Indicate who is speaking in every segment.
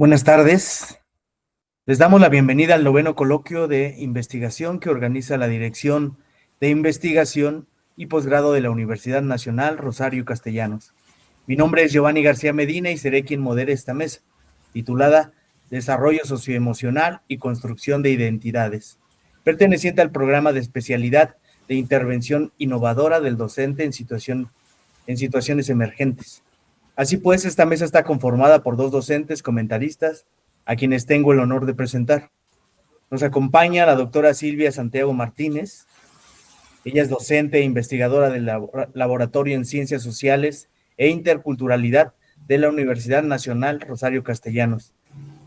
Speaker 1: Buenas tardes. Les damos la bienvenida al noveno coloquio de investigación que organiza la Dirección de Investigación y Posgrado de la Universidad Nacional Rosario Castellanos. Mi nombre es Giovanni García Medina y seré quien modere esta mesa, titulada Desarrollo Socioemocional y Construcción de Identidades, perteneciente al programa de especialidad de intervención innovadora del docente en situaciones emergentes. Así pues, esta mesa está conformada por dos docentes comentaristas, a quienes tengo el honor de presentar. Nos acompaña la doctora Silvia Santiago Martínez. Ella es docente e investigadora del Laboratorio en Ciencias Sociales e Interculturalidad de la Universidad Nacional Rosario Castellanos.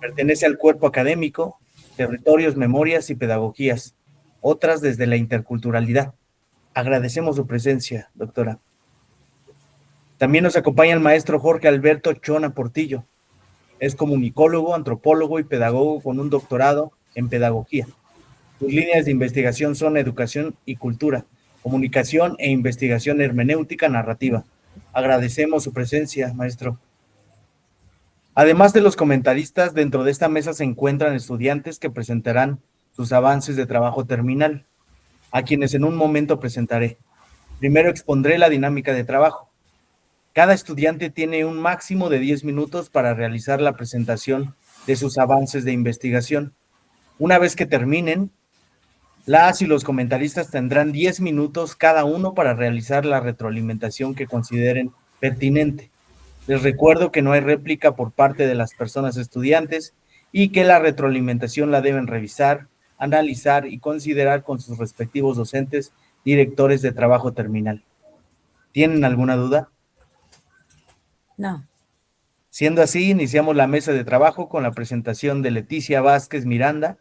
Speaker 1: Pertenece al cuerpo académico Territorios, Memorias y Pedagogías, otras desde la interculturalidad. Agradecemos su presencia, doctora. También nos acompaña el maestro Jorge Alberto Chona Portillo. Es comunicólogo, antropólogo y pedagogo con un doctorado en pedagogía. Sus líneas de investigación son educación y cultura, comunicación e investigación hermenéutica narrativa. Agradecemos su presencia, maestro. Además de los comentaristas, dentro de esta mesa se encuentran estudiantes que presentarán sus avances de trabajo terminal, a quienes en un momento presentaré. Primero expondré la dinámica de trabajo. Cada estudiante tiene un máximo de 10 minutos para realizar la presentación de sus avances de investigación. Una vez que terminen, las y los comentaristas tendrán 10 minutos cada uno para realizar la retroalimentación que consideren pertinente. Les recuerdo que no hay réplica por parte de las personas estudiantes y que la retroalimentación la deben revisar, analizar y considerar con sus respectivos docentes, directores de trabajo terminal. ¿Tienen alguna duda?
Speaker 2: No.
Speaker 1: Siendo así, iniciamos la mesa de trabajo con la presentación de Leticia Vázquez Miranda,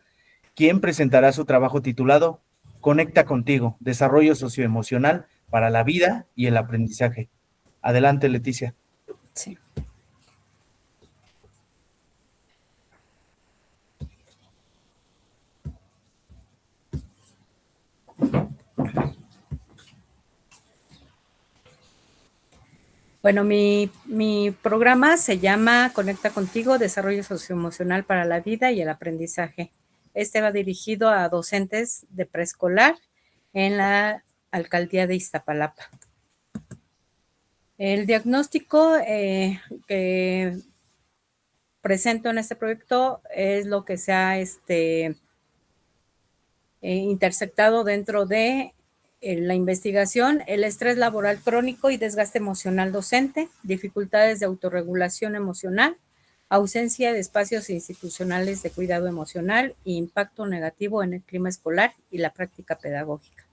Speaker 1: quien presentará su trabajo titulado Conecta contigo, desarrollo socioemocional para la vida y el aprendizaje. Adelante, Leticia.
Speaker 2: Sí. Bueno, mi programa se llama Conecta Contigo, Desarrollo Socioemocional para la Vida y el Aprendizaje. Este va dirigido a docentes de preescolar en la Alcaldía de Iztapalapa. El diagnóstico que presento en este proyecto es lo que se ha intersectado dentro de la investigación: el estrés laboral crónico y desgaste emocional docente, dificultades de autorregulación emocional, ausencia de espacios institucionales de cuidado emocional e impacto negativo en el clima escolar y la práctica pedagógica.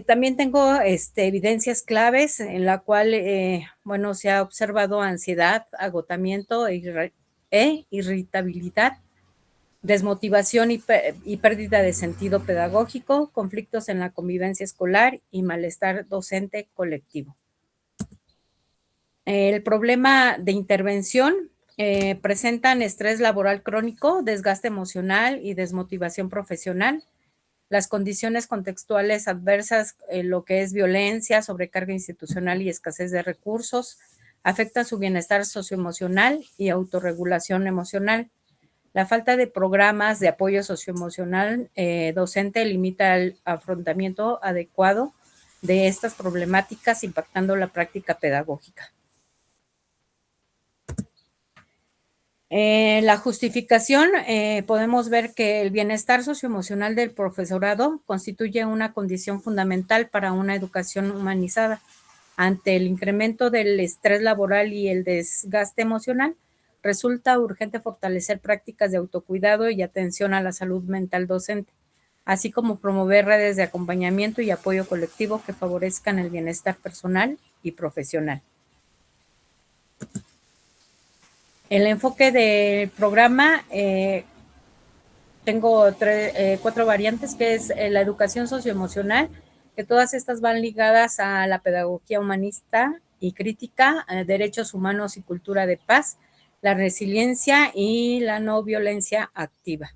Speaker 2: También tengo evidencias claves en la cual, se ha observado ansiedad, agotamiento e irritabilidad, desmotivación y pérdida de sentido pedagógico, conflictos en la convivencia escolar y malestar docente colectivo. El problema de intervención presentan estrés laboral crónico, desgaste emocional y desmotivación profesional. Las condiciones contextuales adversas, lo que es violencia, sobrecarga institucional y escasez de recursos, afectan su bienestar socioemocional y autorregulación emocional. La falta de programas de apoyo socioemocional docente limita el afrontamiento adecuado de estas problemáticas, impactando la práctica pedagógica. La justificación, podemos ver que el bienestar socioemocional del profesorado constituye una condición fundamental para una educación humanizada. Ante el incremento del estrés laboral y el desgaste emocional, resulta urgente fortalecer prácticas de autocuidado y atención a la salud mental docente, así como promover redes de acompañamiento y apoyo colectivo que favorezcan el bienestar personal y profesional. El enfoque del programa, tengo 4 variantes, que es la educación socioemocional, que todas estas van ligadas a la pedagogía humanista y crítica, derechos humanos y cultura de paz, la resiliencia y la no violencia activa.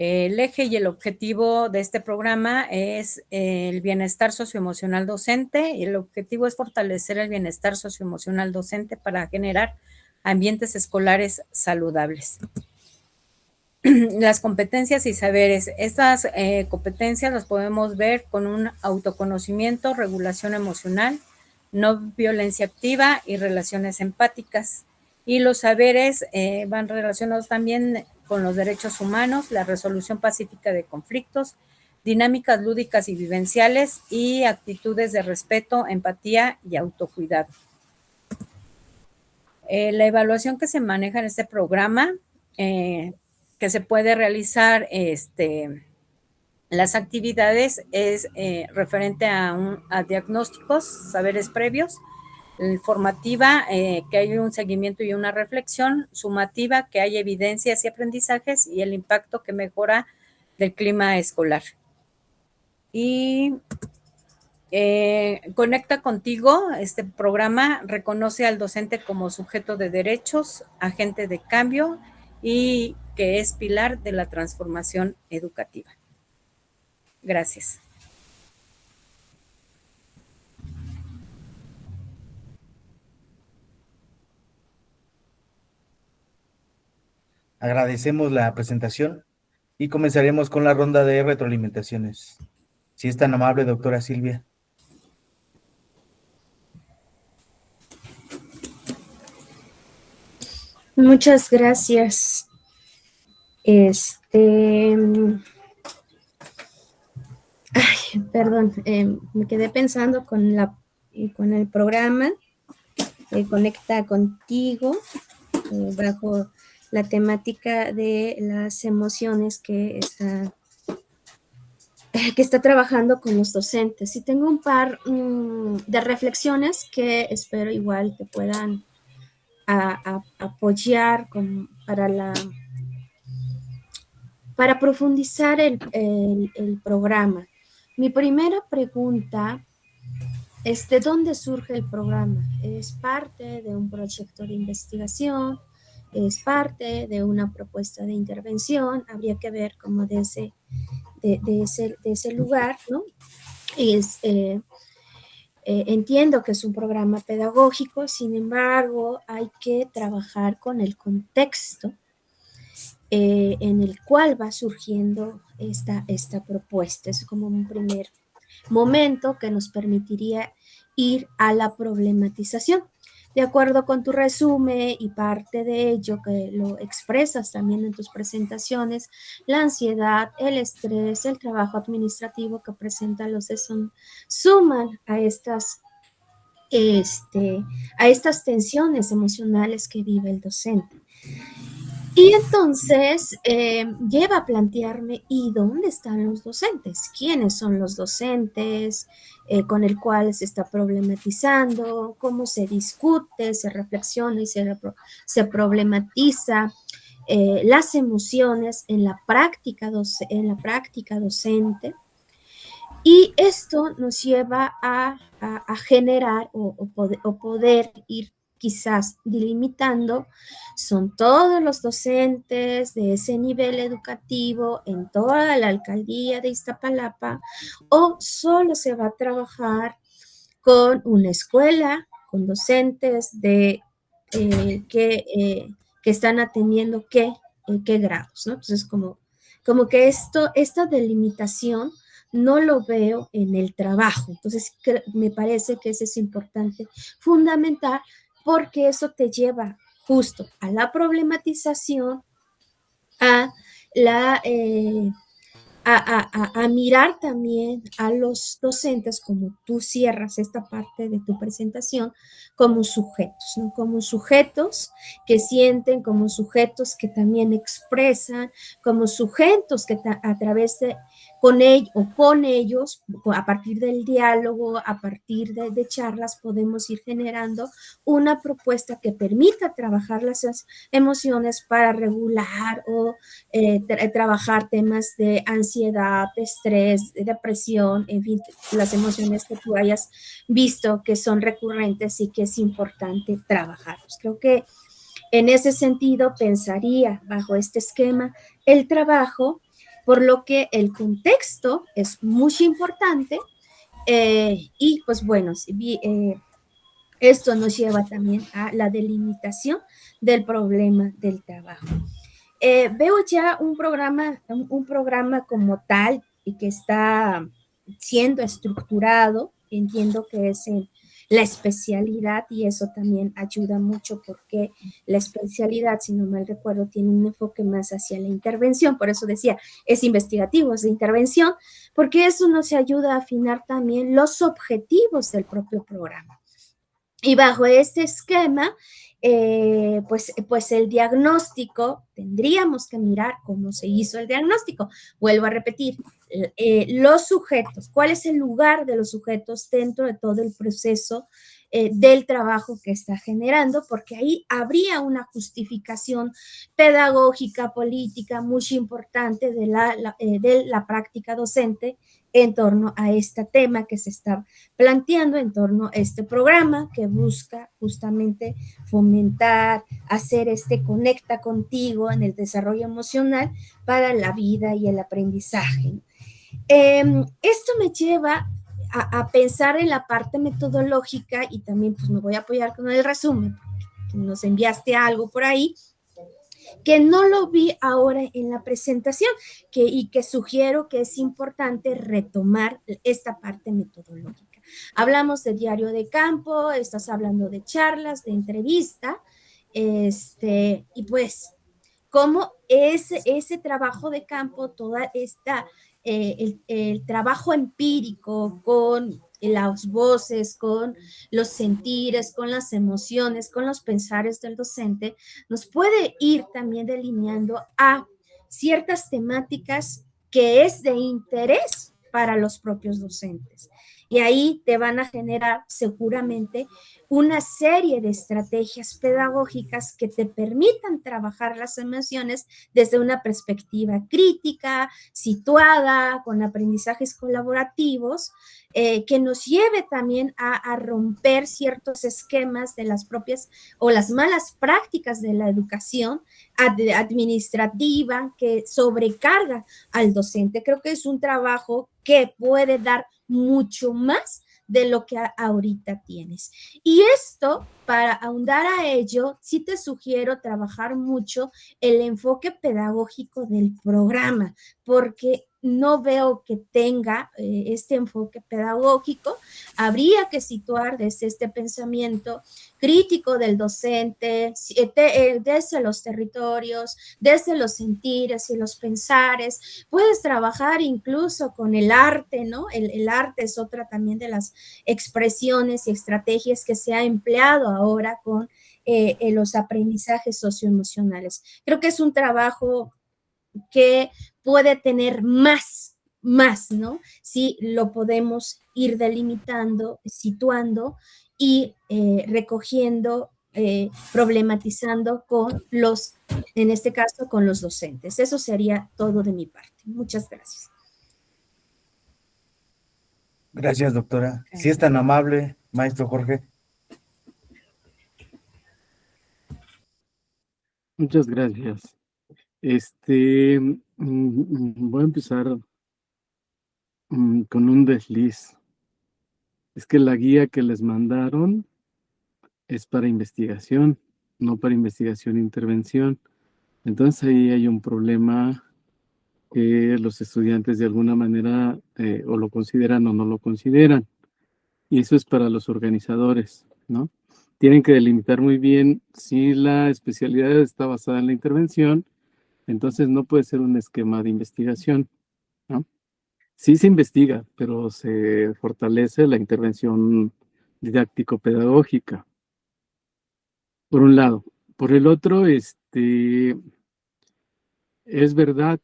Speaker 2: El eje y el objetivo de este programa es el bienestar socioemocional docente, y el objetivo es fortalecer el bienestar socioemocional docente para generar ambientes escolares saludables. Las competencias y saberes. Estas competencias las podemos ver con un autoconocimiento, regulación emocional, no violencia activa y relaciones empáticas. Y los saberes van relacionados también con los derechos humanos, la resolución pacífica de conflictos, dinámicas lúdicas y vivenciales y actitudes de respeto, empatía y autocuidado. La evaluación que se maneja en este programa, que se puede realizar las actividades, es referente a diagnósticos, saberes previos, formativa, que hay un seguimiento y una reflexión, sumativa, que hay evidencias y aprendizajes, y el impacto que mejora del clima escolar. Y Conecta Contigo, este programa reconoce al docente como sujeto de derechos, agente de cambio y que es pilar de la transformación educativa. Gracias.
Speaker 1: Agradecemos la presentación y comenzaremos con la ronda de retroalimentaciones. Si es tan amable, doctora Silvia.
Speaker 3: Muchas gracias. Perdón, me quedé pensando con el programa Conecta Contigo, bajo la temática de las emociones que está trabajando con los docentes. Y tengo un par de reflexiones que espero igual que puedan apoyar para profundizar el programa. Mi primera pregunta es: ¿de dónde surge el programa? ¿Es parte de un proyecto de investigación? ¿Es parte de una propuesta de intervención? Habría que ver como de ese lugar, ¿no? Entiendo que es un programa pedagógico, sin embargo, hay que trabajar con el contexto en el cual va surgiendo esta propuesta. Es como un primer momento que nos permitiría ir a la problematización. De acuerdo con tu resumen y parte de ello que lo expresas también en tus presentaciones, la ansiedad, el estrés, el trabajo administrativo que presentan los ESON suman a estas tensiones emocionales que vive el docente. Y entonces lleva a plantearme: ¿y dónde están los docentes? ¿Quiénes son los docentes con el cual se está problematizando? ¿Cómo se discute, se reflexiona y se problematiza las emociones en la práctica docente? Y esto nos lleva a generar o poder ir quizás delimitando: ¿son todos los docentes de ese nivel educativo en toda la alcaldía de Iztapalapa, o solo se va a trabajar con una escuela, con docentes que están atendiendo qué grados, ¿no? Entonces, como que esta delimitación no lo veo en el trabajo. Entonces, me parece que eso es importante, fundamental, porque eso te lleva justo a la problematización, a mirar también a los docentes, como tú cierras esta parte de tu presentación, como sujetos, ¿no? Como sujetos que sienten, como sujetos que también expresan, como sujetos que a través de con ellos, a partir del diálogo, a partir de charlas, podemos ir generando una propuesta que permita trabajar las emociones para regular o trabajar temas de ansiedad, de estrés, de depresión, en fin, las emociones que tú hayas visto que son recurrentes y que es importante trabajarlos. Creo que en ese sentido pensaría bajo este esquema el trabajo, por lo que el contexto es muy importante y pues bueno, Esto nos lleva también a la delimitación del problema del trabajo. Veo ya un programa como tal y que está siendo estructurado. Entiendo que es la especialidad y eso también ayuda mucho porque la especialidad, si no mal recuerdo, tiene un enfoque más hacia la intervención. Por eso decía, es investigativo, es de intervención, porque eso nos ayuda a afinar también los objetivos del propio programa. Y bajo este esquema, pues el diagnóstico, tendríamos que mirar cómo se hizo el diagnóstico. Vuelvo a repetir, los sujetos, cuál es el lugar de los sujetos dentro de todo el proceso del trabajo que está generando, porque ahí habría una justificación pedagógica, política muy importante de la práctica docente en torno a este tema que se está planteando, en torno a este programa que busca justamente fomentar, hacer este conecta contigo en el desarrollo emocional para la vida y el aprendizaje. Esto me lleva a pensar en la parte metodológica y también pues me voy a apoyar con el resumen, que nos enviaste algo por ahí, que no lo vi ahora en la presentación y que sugiero que es importante retomar esta parte metodológica. Hablamos de diario de campo, estás hablando de charlas, de entrevista, y pues cómo ese trabajo de campo, toda esta, el trabajo empírico con las voces, con los sentires, con las emociones, con los pensares del docente, nos puede ir también delineando a ciertas temáticas que es de interés para los propios docentes. Y ahí te van a generar seguramente una serie de estrategias pedagógicas que te permitan trabajar las emociones desde una perspectiva crítica, situada, con aprendizajes colaborativos, que nos lleve también a romper ciertos esquemas de las propias o las malas prácticas de la educación administrativa que sobrecarga al docente. Creo que es un trabajo que puede dar mucho más de lo que ahorita tienes. Y esto, para ahondar a ello, sí te sugiero trabajar mucho el enfoque pedagógico del programa, porque no veo que tenga este enfoque pedagógico. Habría que situar desde este pensamiento crítico del docente, desde los territorios, desde los sentires y los pensares. Puedes trabajar incluso con el arte, ¿no? El arte es otra también de las expresiones y estrategias que se ha empleado ahora con los aprendizajes socioemocionales. Creo que es un trabajo que puede tener más, ¿no? Si lo podemos ir delimitando, situando y recogiendo, problematizando con los, en este caso, con los docentes. Eso sería todo de mi parte. Muchas gracias.
Speaker 1: Gracias, doctora. Si es tan amable, maestro Jorge.
Speaker 4: Muchas gracias. Voy a empezar con un desliz. Es que la guía que les mandaron es para investigación, no para investigación e intervención. Entonces ahí hay un problema que los estudiantes de alguna manera o lo consideran o no lo consideran. Y eso es para los organizadores, ¿no? Tienen que delimitar muy bien si la especialidad está basada en la intervención, entonces no puede ser un esquema de investigación, ¿no? Sí se investiga, pero se fortalece la intervención didáctico-pedagógica, por un lado. Por el otro, es verdad,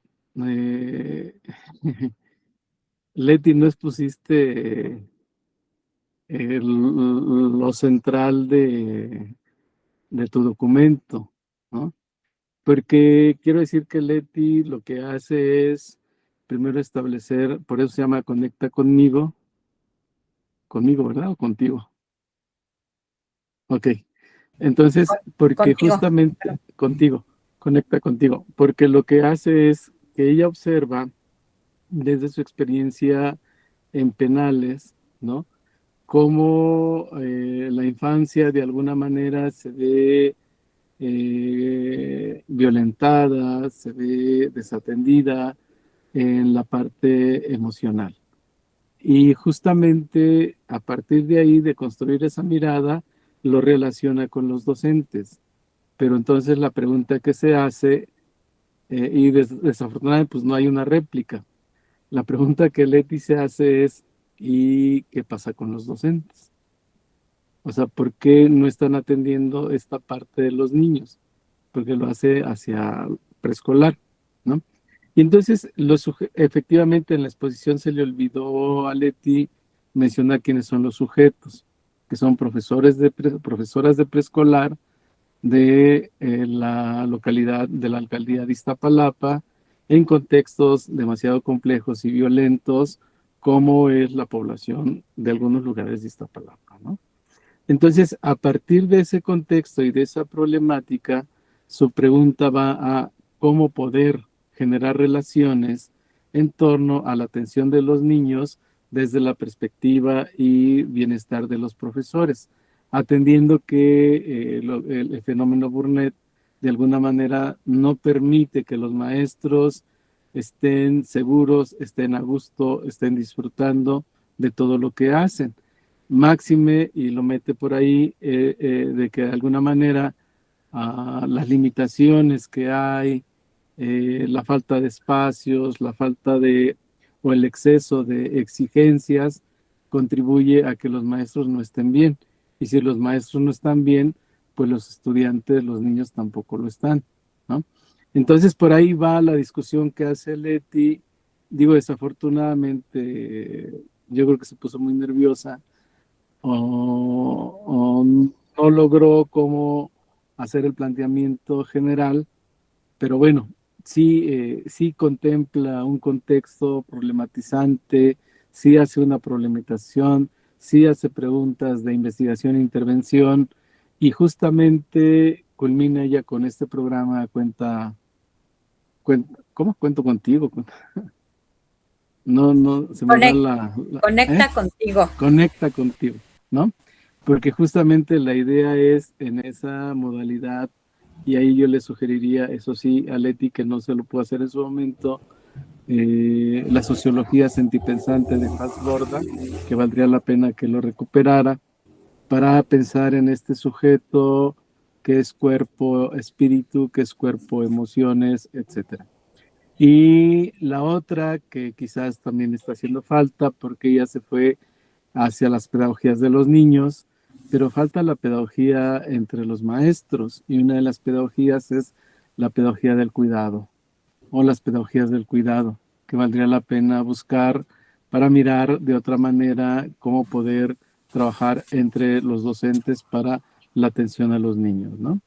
Speaker 4: Leti, no expusiste lo central de tu documento, ¿no? Porque quiero decir que Leti lo que hace es primero establecer, por eso se llama Conecta conmigo, ¿verdad? ¿O contigo? Ok, entonces, porque
Speaker 2: Contigo.
Speaker 4: justamente contigo, Conecta contigo, porque lo que hace es que ella observa desde su experiencia en penales, ¿no? cómo la infancia de alguna manera se ve violentada, se ve desatendida en la parte emocional. Y justamente a partir de ahí, de construir esa mirada, lo relaciona con los docentes. Pero entonces la pregunta que se hace, y desafortunadamente pues no hay una réplica, la pregunta que Leti se hace es, ¿y qué pasa con los docentes? O sea, ¿por qué no están atendiendo esta parte de los niños? Porque lo hace hacia preescolar, ¿no? Y entonces, efectivamente, en la exposición se le olvidó a Leti mencionar quiénes son los sujetos, que son profesoras de preescolar de la localidad, de la alcaldía de Iztapalapa, en contextos demasiado complejos y violentos, como es la población de algunos lugares de Iztapalapa, ¿no? Entonces, a partir de ese contexto y de esa problemática, su pregunta va a cómo poder generar relaciones en torno a la atención de los niños desde la perspectiva y bienestar de los profesores, atendiendo que el fenómeno Burnett de alguna manera no permite que los maestros estén seguros, estén a gusto, estén disfrutando de todo lo que hacen. Máxime, y lo mete por ahí, de que de alguna manera las limitaciones que hay, la falta de espacios, la falta de, o el exceso de exigencias, contribuye a que los maestros no estén bien. Y si los maestros no están bien, pues los estudiantes, los niños tampoco lo están, ¿no? Entonces por ahí va la discusión que hace Leti. Digo, desafortunadamente, yo creo que se puso muy nerviosa o no logró cómo hacer el planteamiento general, pero bueno, sí contempla un contexto problematizante, sí hace una problematización, sí hace preguntas de investigación e intervención, y justamente culmina ella con este programa, ¿cómo? Cuento contigo. No, se me va
Speaker 2: Conecta contigo.
Speaker 4: Conecta contigo, ¿no? Porque justamente la idea es en esa modalidad, y ahí yo le sugeriría, eso sí, a Leti, que no se lo pudo hacer en su momento, la sociología sentipensante de Hans Borda, que valdría la pena que lo recuperara, para pensar en este sujeto que es cuerpo, espíritu, que es cuerpo, emociones, etcétera. Y la otra que quizás también está haciendo falta, porque ella se fue hacia las pedagogías de los niños, pero falta la pedagogía entre los maestros, y una de las pedagogías es la pedagogía del cuidado, o las pedagogías del cuidado, que valdría la pena buscar para mirar de otra manera cómo poder trabajar entre los docentes para la atención a los niños, ¿no?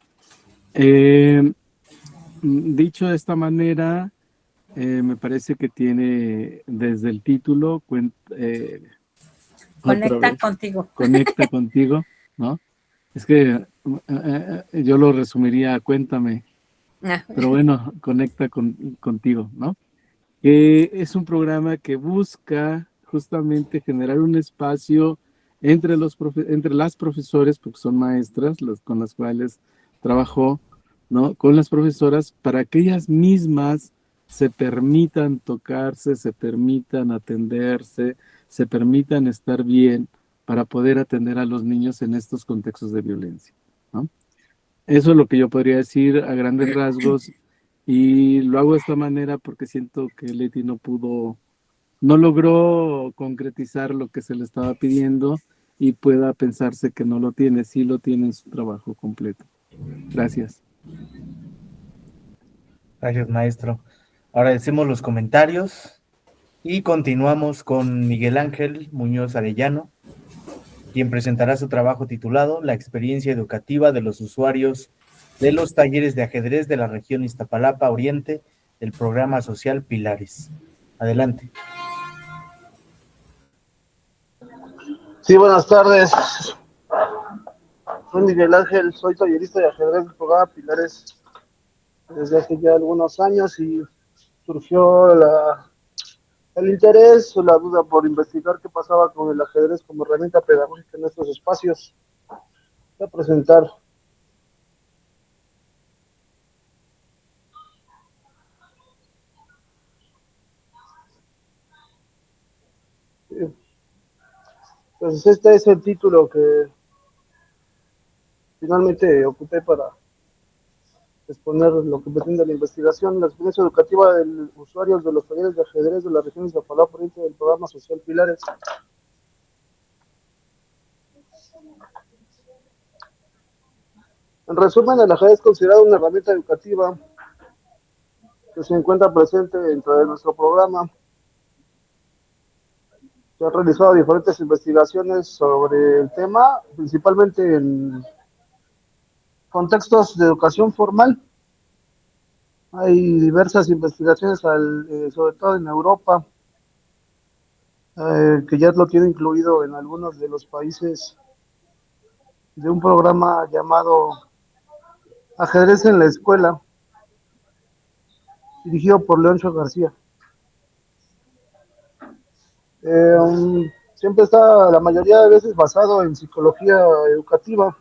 Speaker 4: Dicho de esta manera, me parece que tiene desde el título
Speaker 2: Conecta contigo.
Speaker 4: Conecta contigo, ¿no? Es que yo lo resumiría, cuéntame, pero bueno, conecta contigo, ¿no? Es un programa que busca justamente generar un espacio entre entre las profesores, porque son maestras con las cuales trabajó, ¿no? Con las profesoras, para que ellas mismas se permitan tocarse, se permitan atenderse, se permitan estar bien para poder atender a los niños en estos contextos de violencia, ¿no? Eso es lo que yo podría decir a grandes rasgos, y lo hago de esta manera porque siento que Leti no logró concretizar lo que se le estaba pidiendo, y pueda pensarse que no lo tiene, sí lo tiene en su trabajo completo. Gracias.
Speaker 1: Gracias, maestro. Ahora decimos los comentarios y continuamos con Miguel Ángel Muñoz Arellano, quien presentará su trabajo titulado La experiencia educativa de los usuarios de los talleres de ajedrez de la región Iztapalapa Oriente del programa social Pilares. Adelante.
Speaker 5: Sí, buenas tardes. Soy Miguel Ángel, soy tallerista de ajedrez del programa Pilares desde hace ya algunos años, y surgió El interés o la duda por investigar qué pasaba con el ajedrez como herramienta pedagógica en estos espacios. Voy a presentar. Pues este es el título que finalmente ocupé para exponer lo que pretende la investigación, la experiencia educativa de usuarios de los talleres de ajedrez de la región de Iztapalapa Oriente del programa social Pilares. En resumen, el ajedrez es considerado una herramienta educativa que se encuentra presente dentro de nuestro programa. Se han realizado diferentes investigaciones sobre el tema, principalmente en contextos de educación formal. Hay diversas investigaciones, sobre todo en Europa, que ya lo tiene incluido en algunos de los países de un programa llamado Ajedrez en la Escuela, dirigido por Leoncio García. Siempre está la mayoría de veces basado en psicología educativa,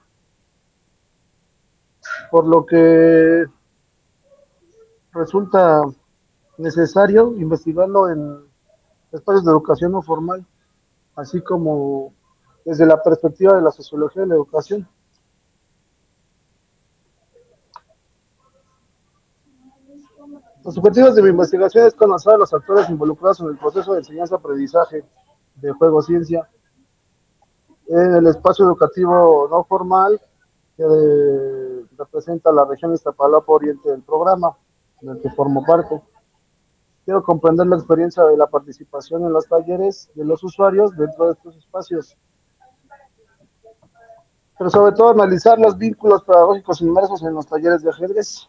Speaker 5: por lo que resulta necesario investigarlo en espacios de educación no formal, así como desde la perspectiva de la sociología de la educación. Los objetivos de mi investigación es conocer a los actores involucrados en el proceso de enseñanza-aprendizaje de juego-ciencia en el espacio educativo no formal que representa la región Iztapalapa Oriente del programa, del que formo parte. Quiero comprender la experiencia de la participación en los talleres de los usuarios dentro de estos espacios, pero sobre todo analizar los vínculos pedagógicos inmersos en los talleres de ajedrez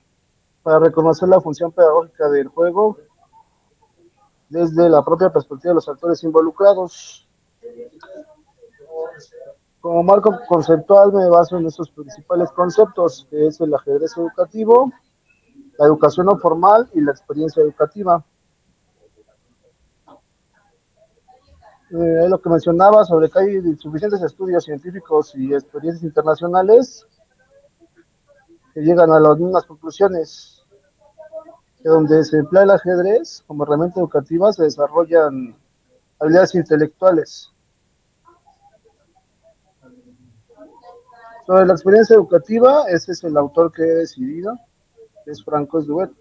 Speaker 5: para reconocer la función pedagógica del juego desde la propia perspectiva de los actores involucrados. Como marco conceptual me baso en estos principales conceptos, que es el ajedrez educativo, la educación no formal y la experiencia educativa. Lo que mencionaba sobre que hay suficientes estudios científicos y experiencias internacionales que llegan a las mismas conclusiones, que donde se emplea el ajedrez como herramienta educativa se desarrollan habilidades intelectuales. Sobre la experiencia educativa, ese es el autor que he decidido, que es Francois Duet.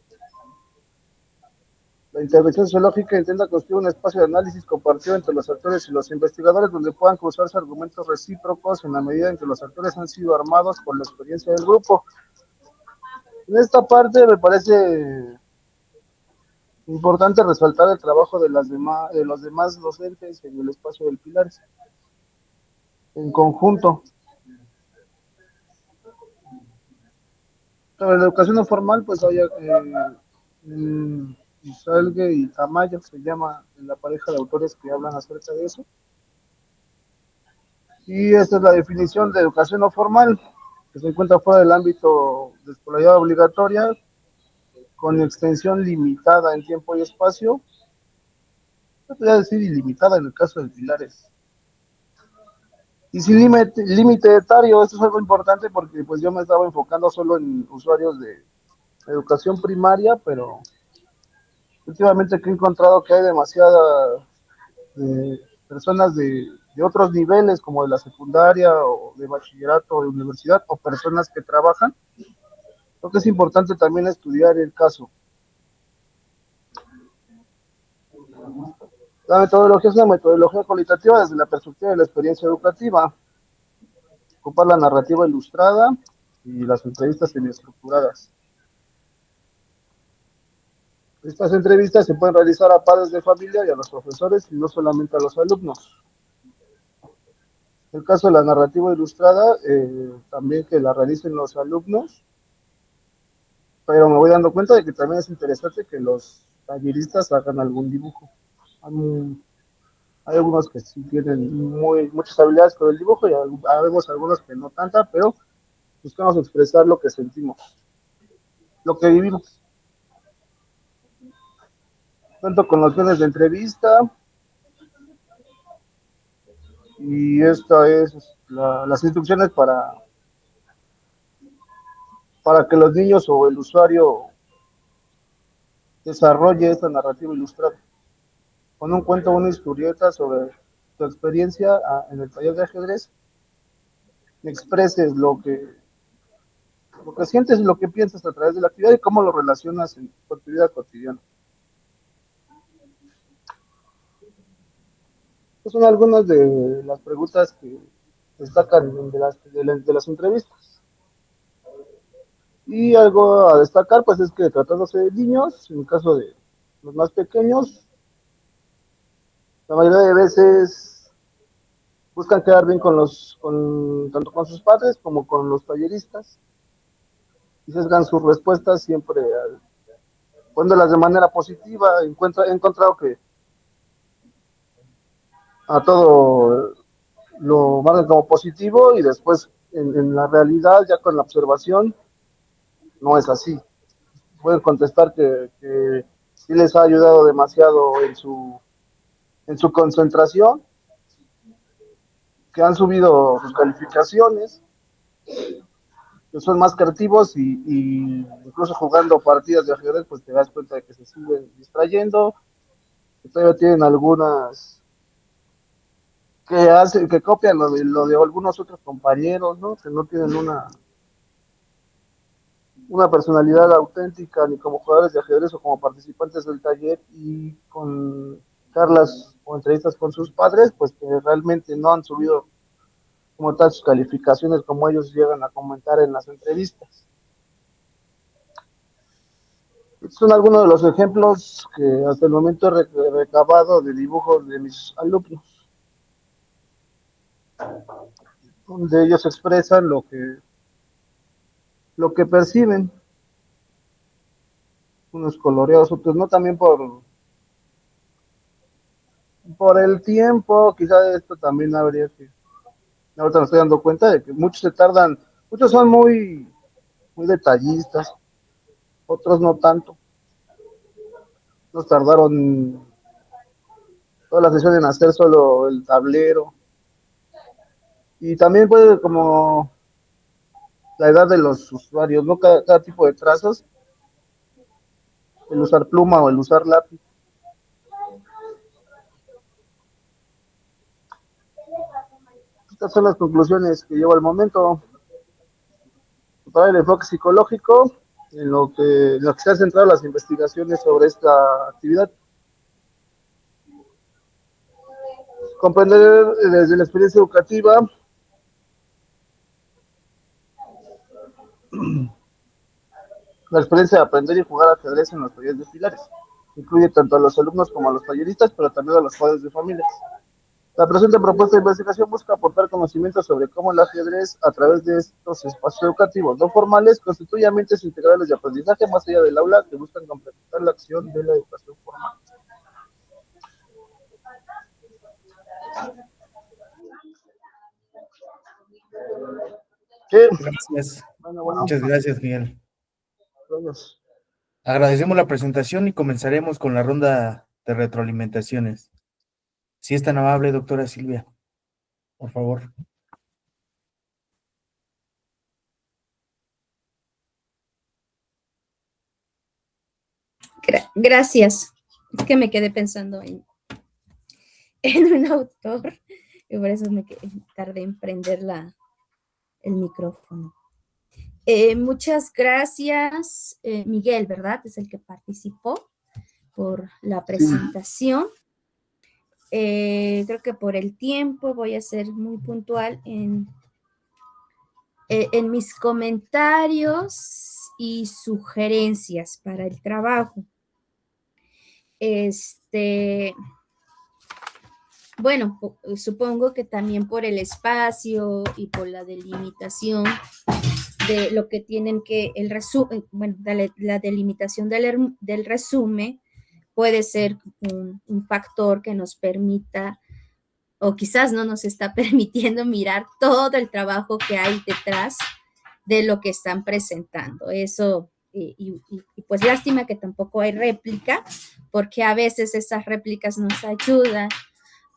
Speaker 5: La intervención sociológica intenta construir un espacio de análisis compartido entre los actores y los investigadores donde puedan cruzarse argumentos recíprocos en la medida en que los actores han sido armados por la experiencia del grupo. En esta parte me parece importante resaltar el trabajo de los demás docentes en el espacio del Pilares, en conjunto. Sobre la educación no formal, pues hay Salgue y Tamayo, se llama la pareja de autores que hablan acerca de eso. Y esta es la definición de educación no formal, que se encuentra fuera del ámbito de escolaridad obligatoria, con extensión limitada en tiempo y espacio. No podría decir ilimitada en el caso de Pilares. Y sin límite etario, esto es algo importante porque pues yo me estaba enfocando solo en usuarios de educación primaria, pero últimamente he encontrado que hay demasiadas personas de otros niveles, como de la secundaria o de bachillerato o de universidad, o personas que trabajan. Creo que es importante también estudiar el caso. La metodología es una metodología cualitativa desde la perspectiva de la experiencia educativa. Ocupar la narrativa ilustrada y las entrevistas semiestructuradas. Estas entrevistas se pueden realizar a padres de familia y a los profesores y no solamente a los alumnos. El caso de la narrativa ilustrada, también que la realicen los alumnos, pero me voy dando cuenta de que también es interesante que los talleristas hagan algún dibujo. Hay algunos que sí tienen muchas habilidades con el dibujo y vemos algunos que no tanta, pero buscamos expresar lo que sentimos, lo que vivimos. Cuento con los planes de entrevista y esta es las instrucciones para que los niños o el usuario desarrolle esta narrativa ilustrada. Con un cuento o una historieta sobre tu experiencia en el taller de ajedrez, expreses lo que sientes y lo que piensas a través de la actividad y cómo lo relacionas con tu vida cotidiana. Estas son algunas de las preguntas que destacan de las entrevistas. Y algo a destacar, pues es que tratándose de niños, en el caso de los más pequeños, la mayoría de veces buscan quedar bien tanto con sus padres como con los talleristas, y sesgan sus respuestas siempre poniéndolas de manera positiva. He encontrado que a todo lo marcan como positivo y después en la realidad, ya con la observación, no es así. Pueden contestar que sí les ha ayudado demasiado en su concentración, que han subido sus calificaciones, que son más creativos y incluso jugando partidas de ajedrez, pues te das cuenta de que se siguen distrayendo, que todavía tienen algunas que copian lo de algunos otros compañeros, ¿no? Que no tienen una personalidad auténtica ni como jugadores de ajedrez o como participantes del taller, y con charlas o entrevistas con sus padres, pues que realmente no han subido como tal sus calificaciones como ellos llegan a comentar en las entrevistas. Estos son algunos de los ejemplos que hasta el momento he recabado de dibujos de mis alumnos, donde ellos expresan lo que perciben, unos coloreados, otros no, también por el tiempo. Quizá esto también habría que, ahorita me estoy dando cuenta de que muchos se tardan, muchos son muy detallistas, otros no tanto. Nos tardaron toda la sesión en hacer solo el tablero, y también puede como la edad de los usuarios, ¿no? Cada tipo de trazos, el usar pluma o el usar lápiz. Estas son las conclusiones que llevo al momento. Para el enfoque psicológico, en lo que se han centrado las investigaciones sobre esta actividad. Comprender desde la experiencia educativa la experiencia de aprender y jugar ajedrez en los talleres de pilares. Incluye tanto a los alumnos como a los talleristas, pero también a los padres de familias. La presente propuesta de investigación busca aportar conocimientos sobre cómo el ajedrez, a través de estos espacios educativos no formales, constituye ambientes integrales de aprendizaje más allá del aula, que buscan complementar la acción de la educación formal. Sí.
Speaker 1: Gracias.
Speaker 5: Bueno.
Speaker 1: Muchas gracias, Miguel.
Speaker 5: Gracias.
Speaker 1: Agradecemos la presentación y comenzaremos con la ronda de retroalimentaciones. Si es tan amable, doctora Silvia, por favor.
Speaker 3: Gracias. Es que me quedé pensando en un autor y por eso tardé en prender el micrófono. Muchas gracias, Miguel, ¿verdad? Es el que participó por la presentación. Creo que por el tiempo voy a ser muy puntual en mis comentarios y sugerencias para el trabajo. Bueno, supongo que también por el espacio y por la delimitación de lo que tienen que, el resumen, bueno, la delimitación del resumen puede ser un factor que nos permita, o quizás no nos está permitiendo mirar todo el trabajo que hay detrás de lo que están presentando. Eso pues lástima que tampoco hay réplica, porque a veces esas réplicas nos ayudan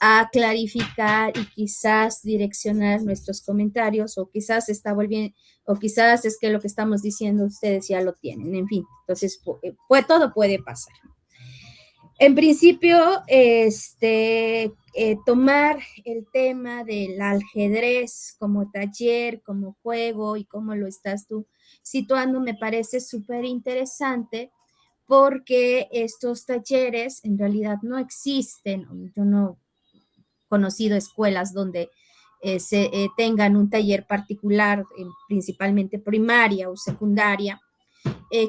Speaker 3: a clarificar y quizás direccionar nuestros comentarios, o quizás está volviendo, o quizás es que lo que estamos diciendo ustedes ya lo tienen, en fin, entonces todo puede pasar. En principio, tomar el tema del ajedrez como taller, como juego y cómo lo estás tú situando me parece súper interesante, porque estos talleres en realidad no existen. Yo no he conocido escuelas donde tengan un taller particular, principalmente primaria o secundaria,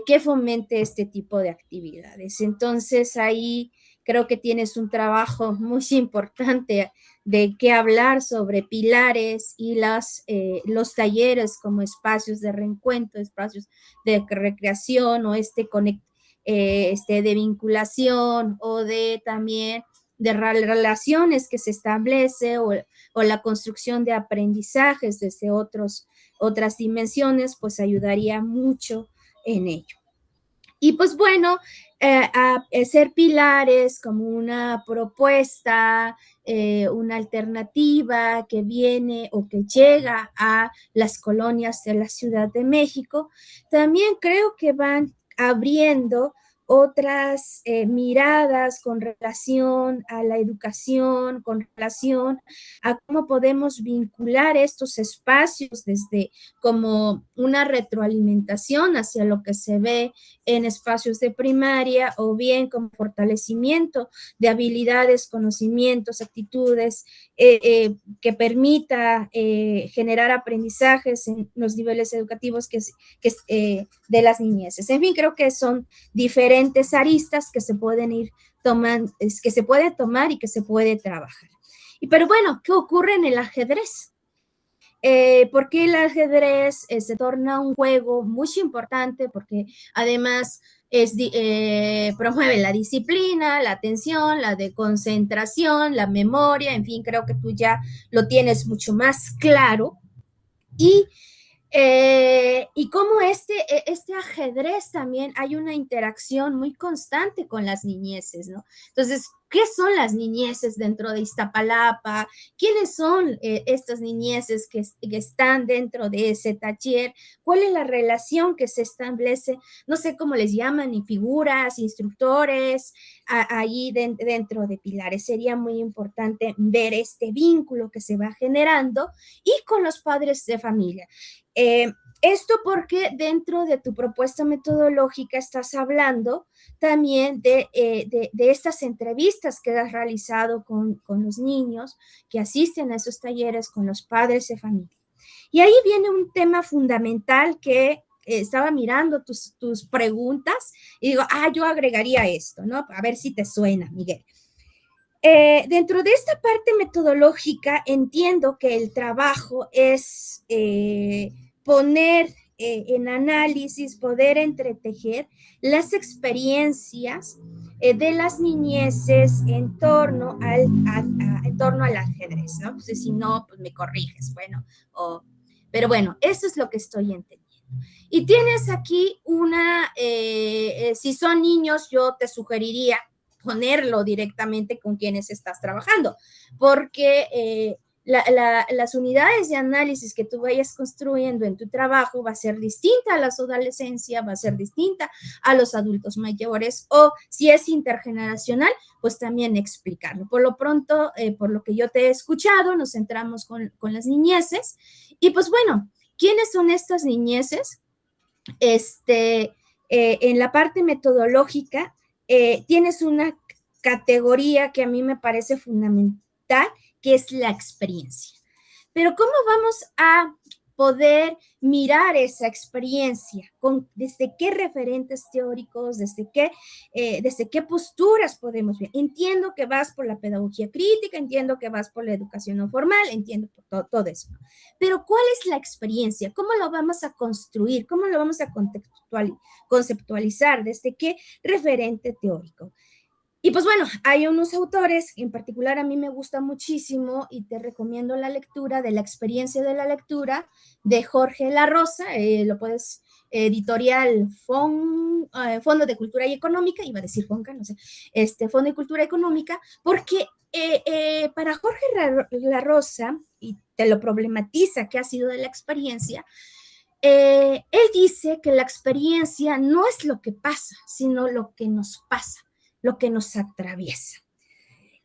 Speaker 3: que fomente este tipo de actividades. Entonces ahí creo que tienes un trabajo muy importante de qué hablar sobre pilares y los talleres como espacios de reencuentro, espacios de recreación o de vinculación, o de también de relaciones que se establece, o la construcción de aprendizajes desde otras dimensiones, pues ayudaría mucho en ello. Y pues bueno, ser pilares como una propuesta, una alternativa que viene o que llega a las colonias de la Ciudad de México, también creo que van abriendo otras miradas con relación a la educación, con relación a cómo podemos vincular estos espacios desde como una retroalimentación hacia lo que se ve en espacios de primaria, o bien como fortalecimiento de habilidades, conocimientos, actitudes que permita generar aprendizajes en los niveles educativos de las niñeces. En fin, creo que son diferentes aristas que se pueden ir tomando, que se puede tomar y que se puede trabajar. Pero bueno, ¿qué ocurre en el ajedrez? Porque el ajedrez se torna un juego muy importante, porque además promueve la disciplina, la atención, la de concentración, la memoria, en fin, creo que tú ya lo tienes mucho más claro. Y como este ajedrez también hay una interacción muy constante con las niñeces, ¿no? Entonces, ¿qué son las niñeces dentro de Iztapalapa? ¿Quiénes son estas niñeces que están dentro de ese taller? ¿Cuál es la relación que se establece? No sé cómo les llaman, ni figuras, instructores, allí dentro de pilares. Sería muy importante ver este vínculo que se va generando, y con los padres de familia. Esto porque dentro de tu propuesta metodológica estás hablando también de estas entrevistas que has realizado con los niños que asisten a esos talleres, con los padres de familia. Y ahí viene un tema fundamental que estaba mirando tus preguntas y digo, yo agregaría esto, ¿no? A ver si te suena, Miguel. Dentro de esta parte metodológica entiendo que el trabajo es poner en análisis, poder entretejer las experiencias de las niñeces en torno al ajedrez, ¿no? Pues si no, pues me corriges, bueno, pero bueno, eso es lo que estoy entendiendo. Y tienes aquí si son niños, yo te sugeriría ponerlo directamente con quienes estás trabajando, porque las unidades de análisis que tú vayas construyendo en tu trabajo va a ser distinta a la adolescencia, va a ser distinta a los adultos mayores, o si es intergeneracional, pues también explicarlo. Por lo pronto, por lo que yo te he escuchado, nos centramos con las niñeces, y pues bueno, ¿quiénes son estas niñeces? En la parte metodológica, tienes una categoría que a mí me parece fundamental, que es la experiencia. Pero ¿cómo vamos a poder mirar esa experiencia? ¿Desde qué referentes teóricos, desde qué posturas podemos ver? Entiendo que vas por la pedagogía crítica, entiendo que vas por la educación no formal, entiendo por todo eso. Pero ¿cuál es la experiencia? ¿Cómo lo vamos a construir? ¿Cómo lo vamos a conceptualizar? ¿Desde qué referente teórico? Y pues bueno, hay unos autores, en particular a mí me gusta muchísimo y te recomiendo la lectura de La experiencia de la lectura de Jorge La Rosa. Lo puedes editorial Fondo de Cultura y Económica, iba a decir FONCA, no sé, Fondo de Cultura Económica, porque para Jorge La Rosa, y te lo problematiza que ha sido de la experiencia, él dice que la experiencia no es lo que pasa, sino lo que nos pasa, lo que nos atraviesa.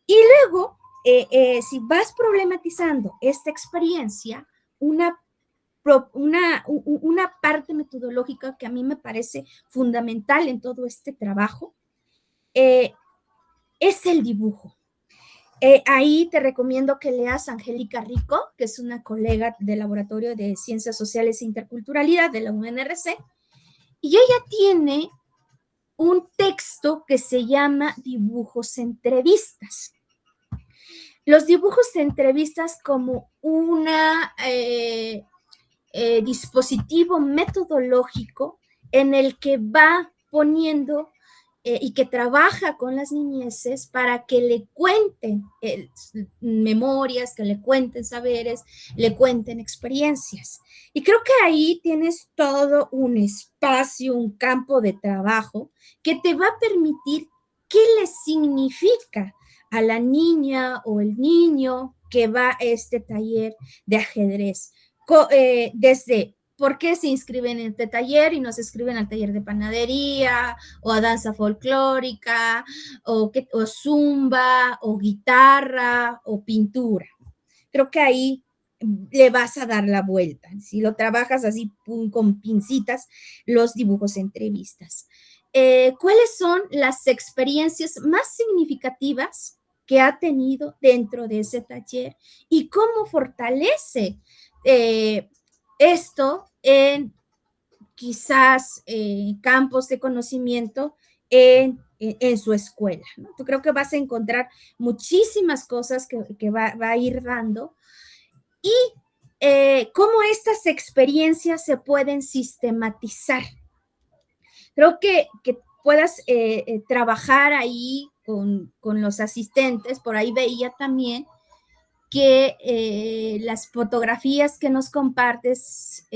Speaker 3: Y luego, si vas problematizando esta experiencia, una parte metodológica que a mí me parece fundamental en todo este trabajo es el dibujo. Ahí te recomiendo que leas a Angélica Rico, que es una colega del Laboratorio de Ciencias Sociales e Interculturalidad de la UNRC, y ella tiene un texto que se llama Dibujos Entrevistas. Los dibujos de entrevistas como un dispositivo metodológico en el que va poniendo y que trabaja con las niñeces para que le cuenten memorias, que le cuenten saberes, le cuenten experiencias. Y creo que ahí tienes todo un espacio, un campo de trabajo que te va a permitir qué le significa a la niña o el niño que va a este taller de ajedrez. Desde por qué se inscriben en este taller y no se inscriben al taller de panadería o a danza folclórica o zumba o guitarra o pintura. Creo que ahí le vas a dar la vuelta. Si lo trabajas así con pincitas, los dibujos entrevistas. ¿Cuáles son las experiencias más significativas que ha tenido dentro de ese taller y cómo fortalece esto en quizás campos de conocimiento en su escuela, ¿no? Yo creo que vas a encontrar muchísimas cosas que va a ir dando y cómo estas experiencias se pueden sistematizar. Creo que puedas trabajar ahí con los asistentes, por ahí veía también que las fotografías que nos compartes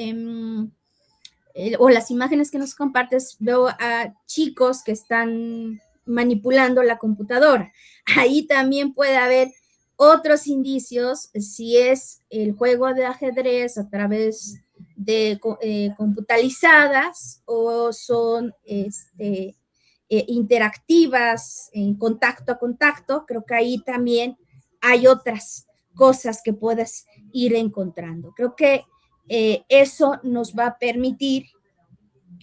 Speaker 3: o las imágenes que nos compartes, veo a chicos que están manipulando la computadora. Ahí también puede haber otros indicios, si es el juego de ajedrez a través de computalizadas o son interactivas en contacto a contacto. Creo que ahí también hay otras cosas que puedas ir encontrando. Creo que eso nos va a permitir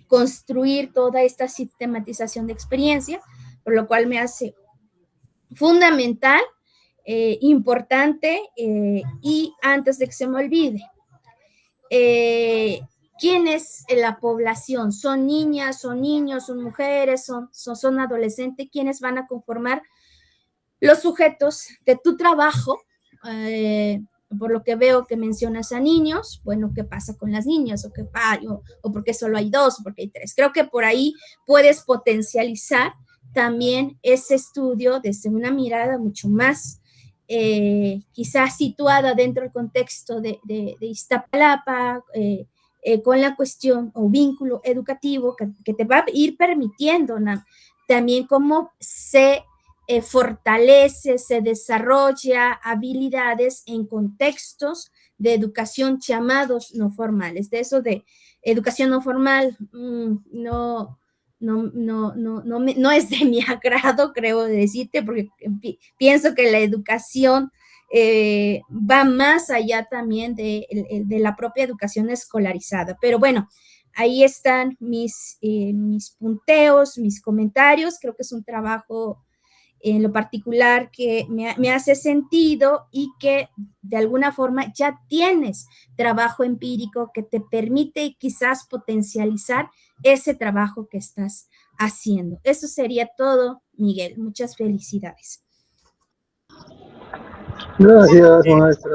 Speaker 3: construir toda esta sistematización de experiencia, por lo cual me hace fundamental, importante, y antes de que se me olvide, ¿quién es la población? ¿Son niñas, son niños, son mujeres, son adolescentes? ¿Quiénes van a conformar los sujetos de tu trabajo? Por lo que veo que mencionas a niños, bueno, ¿qué pasa con las niñas? ¿O por qué solo hay dos? ¿O por qué hay tres? Creo que por ahí puedes potencializar también ese estudio desde una mirada mucho más quizás situada dentro del contexto de Iztapalapa, con la cuestión o vínculo educativo que te va a ir permitiendo también cómo se fortalece, se desarrolla habilidades en contextos de educación llamados no formales. De eso de educación no formal, no es de mi agrado, creo decirte, porque pienso que la educación va más allá también de la propia educación escolarizada. Pero bueno, ahí están mis punteos, mis comentarios. Creo que es un trabajo en lo particular que me hace sentido y que de alguna forma ya tienes trabajo empírico que te permite quizás potencializar ese trabajo que estás haciendo. Eso sería todo, Miguel. Muchas felicidades.
Speaker 5: Gracias, maestra.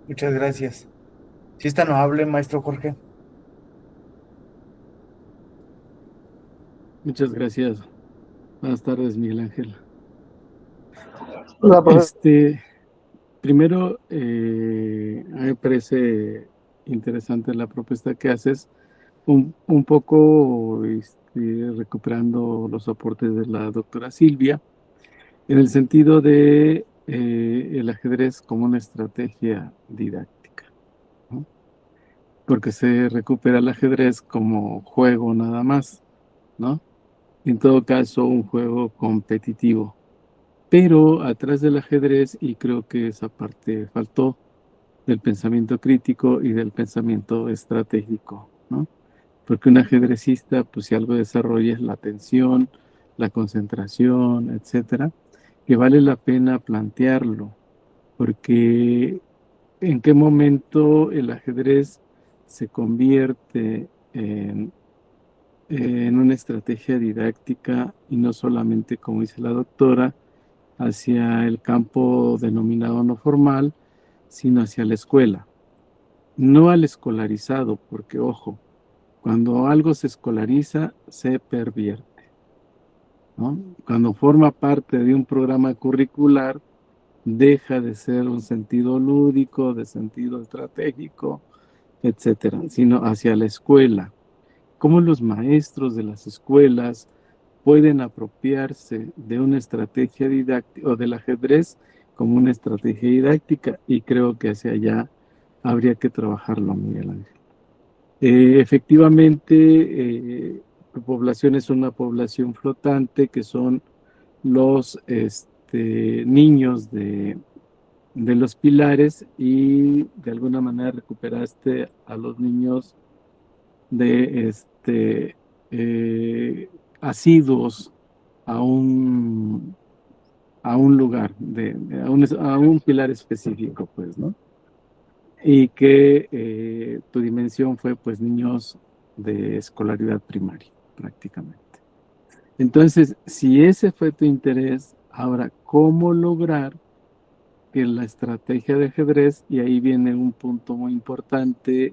Speaker 1: Muchas gracias. Si es tan amable, maestro Jorge.
Speaker 4: Muchas gracias. Buenas tardes, Miguel Ángel.
Speaker 5: Hola, profesor.
Speaker 4: Primero, a mí me parece interesante la propuesta que haces un poco recuperando los aportes de la doctora Silvia, en el sentido de el ajedrez como una estrategia didáctica, ¿no? Porque se recupera el ajedrez como juego nada más, ¿no? En todo caso, un juego competitivo. Pero atrás del ajedrez, y creo que esa parte faltó, del pensamiento crítico y del pensamiento estratégico, ¿no? Porque un ajedrecista, pues si algo desarrolla es la atención, la concentración, etcétera, que vale la pena plantearlo, porque en qué momento el ajedrez se convierte en una estrategia didáctica y no solamente, como dice la doctora, hacia el campo denominado no formal, sino hacia la escuela. No al escolarizado, porque ojo, cuando algo se escolariza, se pervierte, ¿no? Cuando forma parte de un programa curricular, deja de ser un sentido lúdico, de sentido estratégico, etcétera, sino hacia la escuela. ¿Cómo los maestros de las escuelas pueden apropiarse de una estrategia didáctica o del ajedrez como una estrategia didáctica? Y creo que hacia allá habría que trabajarlo, Miguel Ángel. Efectivamente, tu población es una población flotante, que son los niños de los pilares, y de alguna manera recuperaste a los niños de asiduos a un lugar, a un pilar específico, pues, ¿no? Y que tu dimensión fue, pues, niños de escolaridad primaria, prácticamente. Entonces, si ese fue tu interés, ahora, ¿cómo lograr que la estrategia de ajedrez, y ahí viene un punto muy importante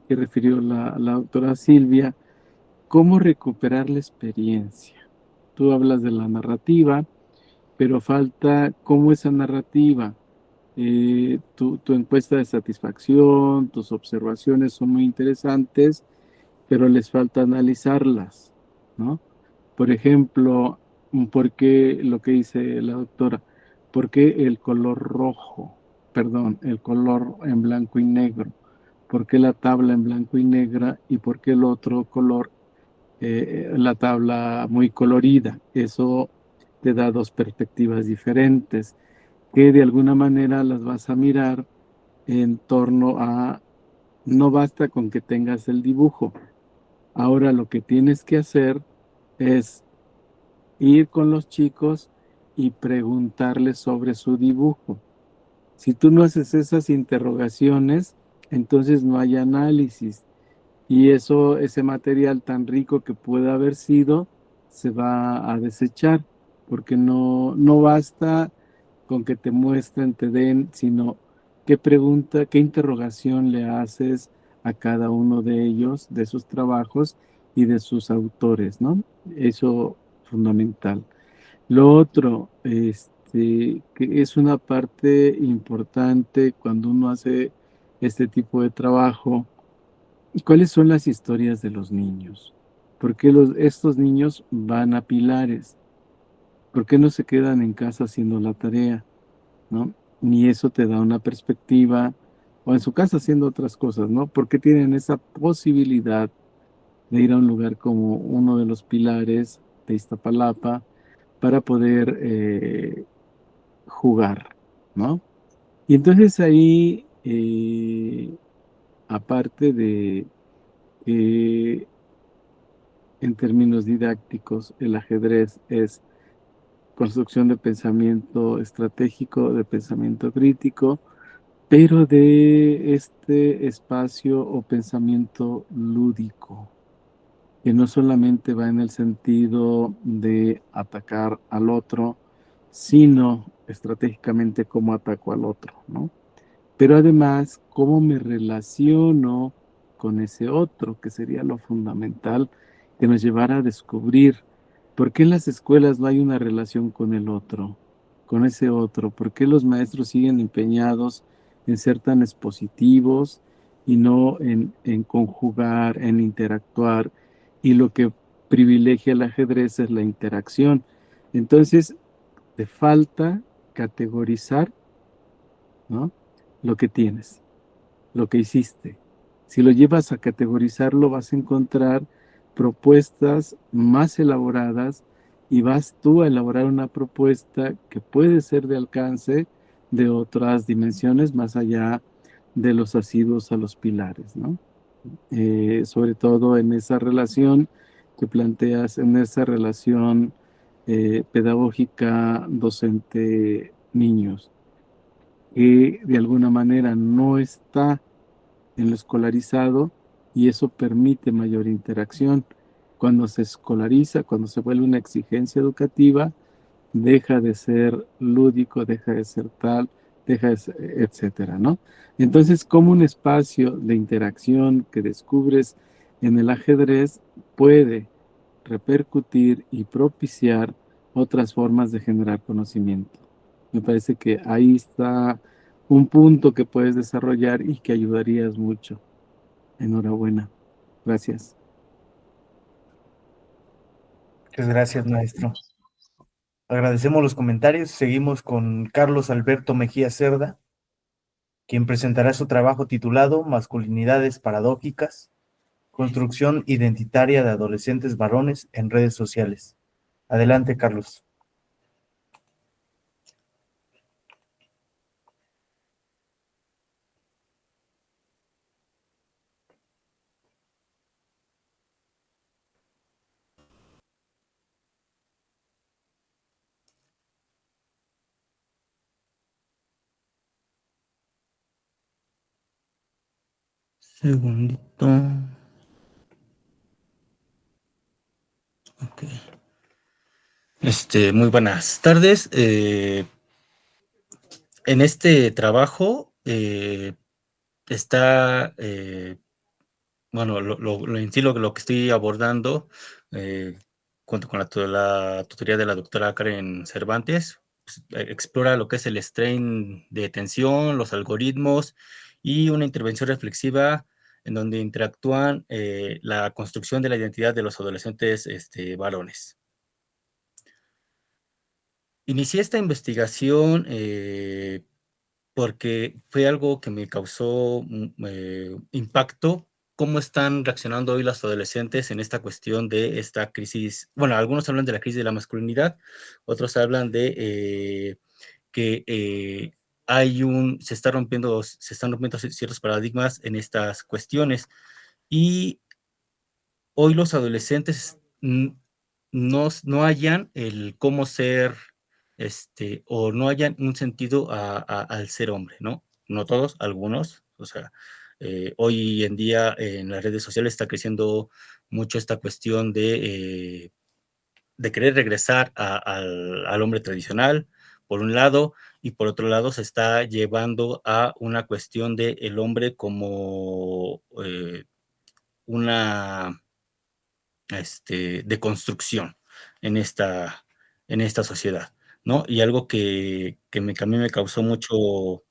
Speaker 4: que refirió la doctora Silvia, cómo recuperar la experiencia? Tú hablas de la narrativa, pero falta cómo esa narrativa, tu encuesta de satisfacción, tus observaciones son muy interesantes, pero les falta analizarlas, ¿no? Por ejemplo, ¿por qué lo que dice la doctora? ¿Por qué el color rojo? Perdón, el color en blanco y negro. ¿Por qué la tabla en blanco y negra? ¿Y por qué el otro color, la tabla muy colorida? Eso te da dos perspectivas diferentes, que de alguna manera las vas a mirar en torno a, no basta con que tengas el dibujo. Ahora lo que tienes que hacer es ir con los chicos y preguntarles sobre su dibujo. Si tú no haces esas interrogaciones, entonces no hay análisis, y ese material tan rico que puede haber sido, se va a desechar, porque no basta con que te muestren, te den, sino qué pregunta, qué interrogación le haces a cada uno de ellos, de sus trabajos y de sus autores, ¿no? Eso fundamental. Lo otro, que es una parte importante cuando uno hace este tipo de trabajo: ¿cuáles son las historias de los niños? ¿Por qué estos niños van a pilares? ¿Por qué no se quedan en casa haciendo la tarea, ¿no? Ni eso te da una perspectiva, o en su casa haciendo otras cosas, ¿no? ¿Por qué tienen esa posibilidad de ir a un lugar como uno de los pilares de Iztapalapa para poder jugar, ¿no? Y entonces ahí, aparte de que en términos didácticos el ajedrez es construcción de pensamiento estratégico, de pensamiento crítico, pero de este espacio o pensamiento lúdico, que no solamente va en el sentido de atacar al otro, sino estratégicamente cómo ataco al otro, ¿no? Pero además, cómo me relaciono con ese otro, que sería lo fundamental, que nos llevará a descubrir por qué en las escuelas no hay una relación con el otro, con ese otro, por qué los maestros siguen empeñados en ser tan expositivos y no en conjugar, en interactuar, y lo que privilegia el ajedrez es la interacción. Entonces, te falta categorizar, ¿no?, lo que tienes, lo que hiciste. Si lo llevas a categorizarlo, vas a encontrar propuestas más elaboradas y vas tú a elaborar una propuesta que puede ser de alcance de otras dimensiones más allá de los asiduos a los pilares, ¿no? Sobre todo en esa relación que planteas, en esa relación pedagógica docente-niños, que de alguna manera no está en lo escolarizado y eso permite mayor interacción. Cuando se escolariza, cuando se vuelve una exigencia educativa, deja de ser lúdico, deja de ser tal, deja de ser, etcétera, ¿no? Entonces, como un espacio de interacción que descubres en el ajedrez puede repercutir y propiciar otras formas de generar conocimiento. Me parece que ahí está un punto que puedes desarrollar y que ayudarías mucho. Enhorabuena. Gracias.
Speaker 1: Muchas gracias, maestro. Agradecemos los comentarios. Seguimos con Carlos Alberto Mejía Cerda, quien presentará su trabajo titulado Masculinidades paradójicas, construcción identitaria de adolescentes varones en redes sociales. Adelante, Carlos.
Speaker 6: Segundito. Ok. Muy buenas tardes. En este trabajo está, bueno, en sí lo que estoy abordando, junto con la tutoría de la doctora Karen Cervantes, pues, explora lo que es el strain de tensión, los algoritmos y una intervención reflexiva en donde interactúan la construcción de la identidad de los adolescentes varones. Inicié esta investigación porque fue algo que me causó impacto, cómo están reaccionando hoy los adolescentes en esta cuestión de esta crisis. Bueno, algunos hablan de la crisis de la masculinidad, otros hablan de que se están rompiendo ciertos paradigmas en estas cuestiones. Y hoy los adolescentes no hallan el cómo ser, o no hallan un sentido al ser hombre, ¿no? No todos, algunos. O sea, hoy en día en las redes sociales está creciendo mucho esta cuestión de querer regresar al hombre tradicional, por un lado, y por otro lado se está llevando a una cuestión de el hombre como una de construcción en esta sociedad, ¿no? Y algo que a mí me causó mucho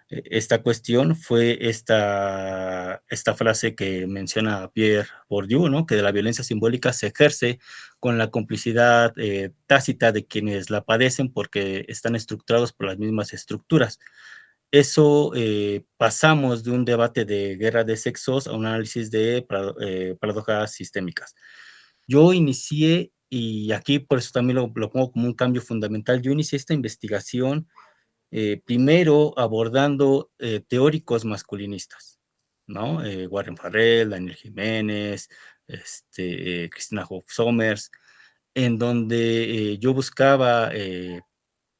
Speaker 6: esta cuestión fue esta frase que menciona Pierre Bourdieu, ¿no? Que de la violencia simbólica se ejerce con la complicidad tácita de quienes la padecen porque están estructurados por las mismas estructuras. Eso pasamos de un debate de guerra de sexos a un análisis de paradojas sistémicas. Yo inicié, y aquí por eso también lo pongo como un cambio fundamental, yo inicié esta investigación primero abordando teóricos masculinistas, ¿no? Warren Farrell, Daniel Jiménez, Christina Hoff Sommers, en donde yo buscaba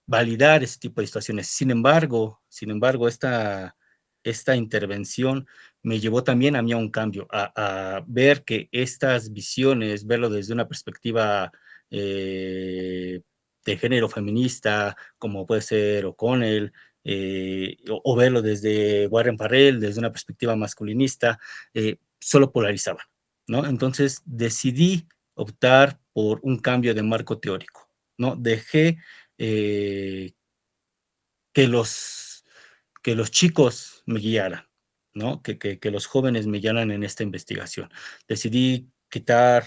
Speaker 6: validar ese tipo de situaciones. Sin embargo, esta intervención me llevó también a mí a un cambio, a ver que estas visiones, verlo desde una perspectiva de género feminista, como puede ser O'Connell, o verlo desde Warren Farrell, desde una perspectiva masculinista, solo polarizaban, ¿no? Entonces decidí optar por un cambio de marco teórico, ¿no? Dejé eh, que los chicos me guiaran, ¿no? Que los jóvenes me llaman en esta investigación. Decidí quitar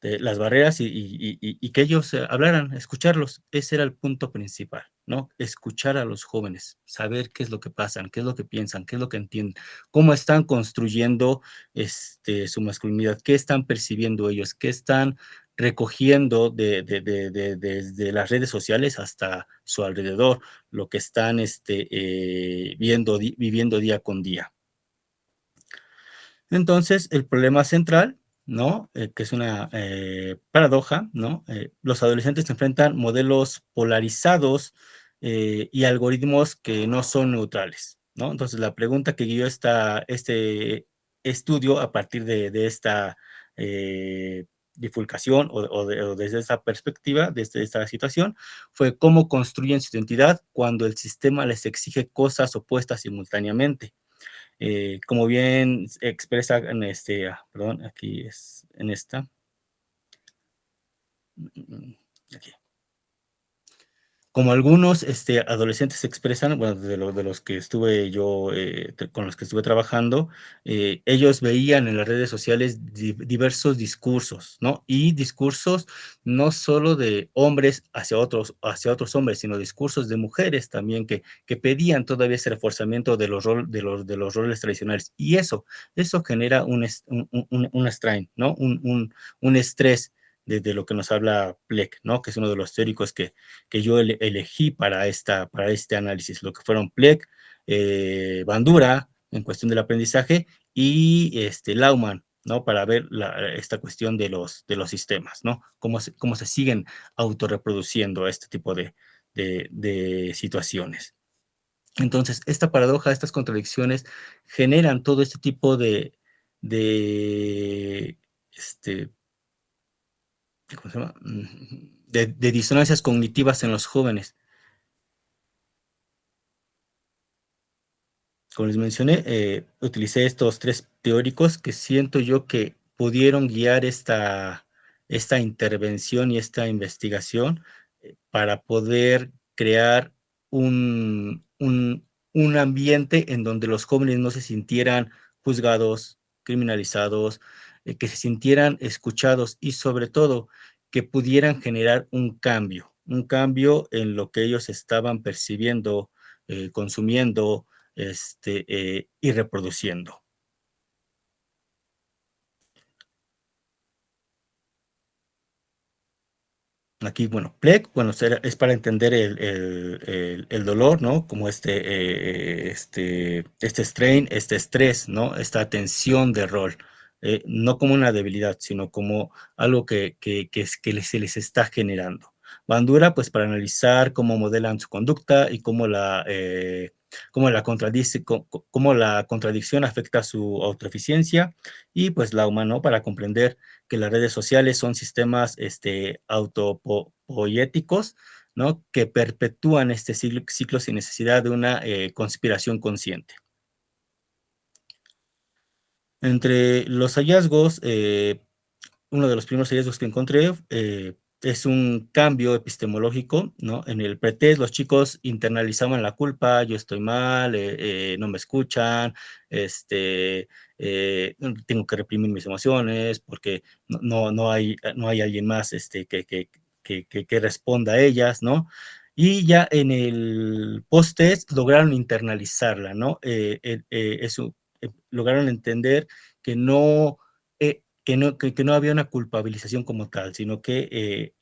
Speaker 6: las barreras y que ellos hablaran, escucharlos. Ese era el punto principal, ¿no? Escuchar a los jóvenes, saber qué es lo que pasan, qué es lo que piensan, qué es lo que entienden, cómo están construyendo su masculinidad, qué están percibiendo ellos, qué están recogiendo desde las redes sociales hasta su alrededor, lo que están viviendo día con día. Entonces, el problema central, ¿no? Que es una paradoja, ¿no? Los adolescentes se enfrentan modelos polarizados y algoritmos que no son neutrales, ¿no? Entonces, la pregunta que guió este estudio a partir de esta bifurcación o desde esa perspectiva, desde esta situación, fue cómo construyen su identidad cuando el sistema les exige cosas opuestas simultáneamente. Como bien expresa en perdón, aquí es en esta. Aquí. Como algunos adolescentes expresan, bueno, de los que estuve yo, con los que estuve trabajando, ellos veían en las redes sociales diversos discursos, ¿no? Y discursos no solo de hombres hacia otros hombres, sino discursos de mujeres también que pedían todavía ese reforzamiento de de los roles tradicionales. Y eso genera un strain, ¿no? Un estrés de lo que nos habla Pleck, ¿no? Que es uno de los teóricos que yo elegí para este análisis, lo que fueron Pleck, Bandura, en cuestión del aprendizaje, y Lauman, ¿no? Para ver esta cuestión de los sistemas, ¿no? Cómo se siguen autorreproduciendo este tipo de situaciones. Entonces, esta paradoja, estas contradicciones generan todo este tipo de ¿cómo se llama? De disonancias cognitivas en los jóvenes. Como les mencioné, utilicé estos 3 teóricos que siento yo que pudieron guiar esta intervención y esta investigación, para poder crear un ambiente en donde los jóvenes no se sintieran juzgados, criminalizados, que se sintieran escuchados y, sobre todo, que pudieran generar un cambio en lo que ellos estaban percibiendo, consumiendo, y reproduciendo. Aquí, bueno, Pleck, bueno, es para entender el dolor, ¿no? Como este strain, este estrés, ¿no? Esta tensión de rol, no como una debilidad, sino como algo se les está generando. Bandura, pues para analizar cómo modelan su conducta y cómo cómo la contradicción afecta su autoeficiencia, y pues Lauman, ¿no? Para comprender que las redes sociales son sistemas autopoéticos, ¿no? Que perpetúan este ciclo sin necesidad de una conspiración consciente. Entre los hallazgos, uno de los primeros hallazgos que encontré es un cambio epistemológico, ¿no? En el pretest los chicos internalizaban la culpa: yo estoy mal, no me escuchan, tengo que reprimir mis emociones porque no hay alguien más que responda a ellas, ¿no? Y ya en el post-test lograron internalizarla, ¿no? Lograron entender que no había una culpabilización como tal, sino que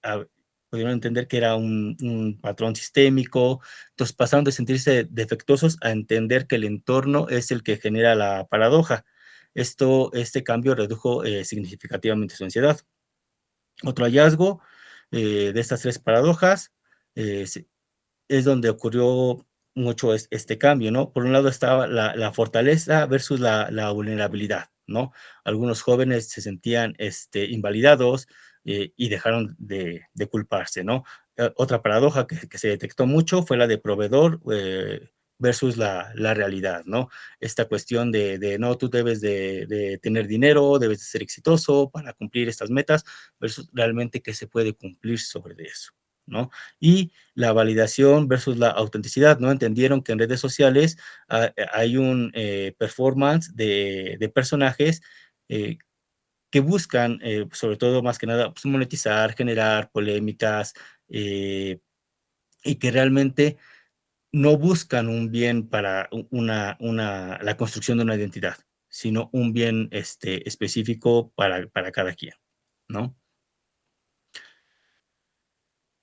Speaker 6: pudieron entender que era un patrón sistémico. Entonces pasaron de sentirse defectuosos a entender que el entorno es el que genera la paradoja. Este cambio redujo significativamente su ansiedad. Otro hallazgo de estas 3 paradojas es donde ocurrió mucho este cambio, ¿no? Por un lado estaba la fortaleza versus la vulnerabilidad, ¿no? Algunos jóvenes se sentían invalidados y dejaron de culparse, ¿no? Otra paradoja que se detectó mucho fue la de proveedor versus la realidad, ¿no? Esta cuestión no, tú debes de tener dinero, debes de ser exitoso para cumplir estas metas, versus realmente qué se puede cumplir sobre eso. ¿no? Y la validación versus la autenticidad, ¿no? Entendieron que en redes sociales hay un performance de personajes que buscan, sobre todo, más que nada, pues, monetizar, generar polémicas, y que realmente no buscan un bien para la construcción de una identidad, sino un bien específico para cada quien, ¿no?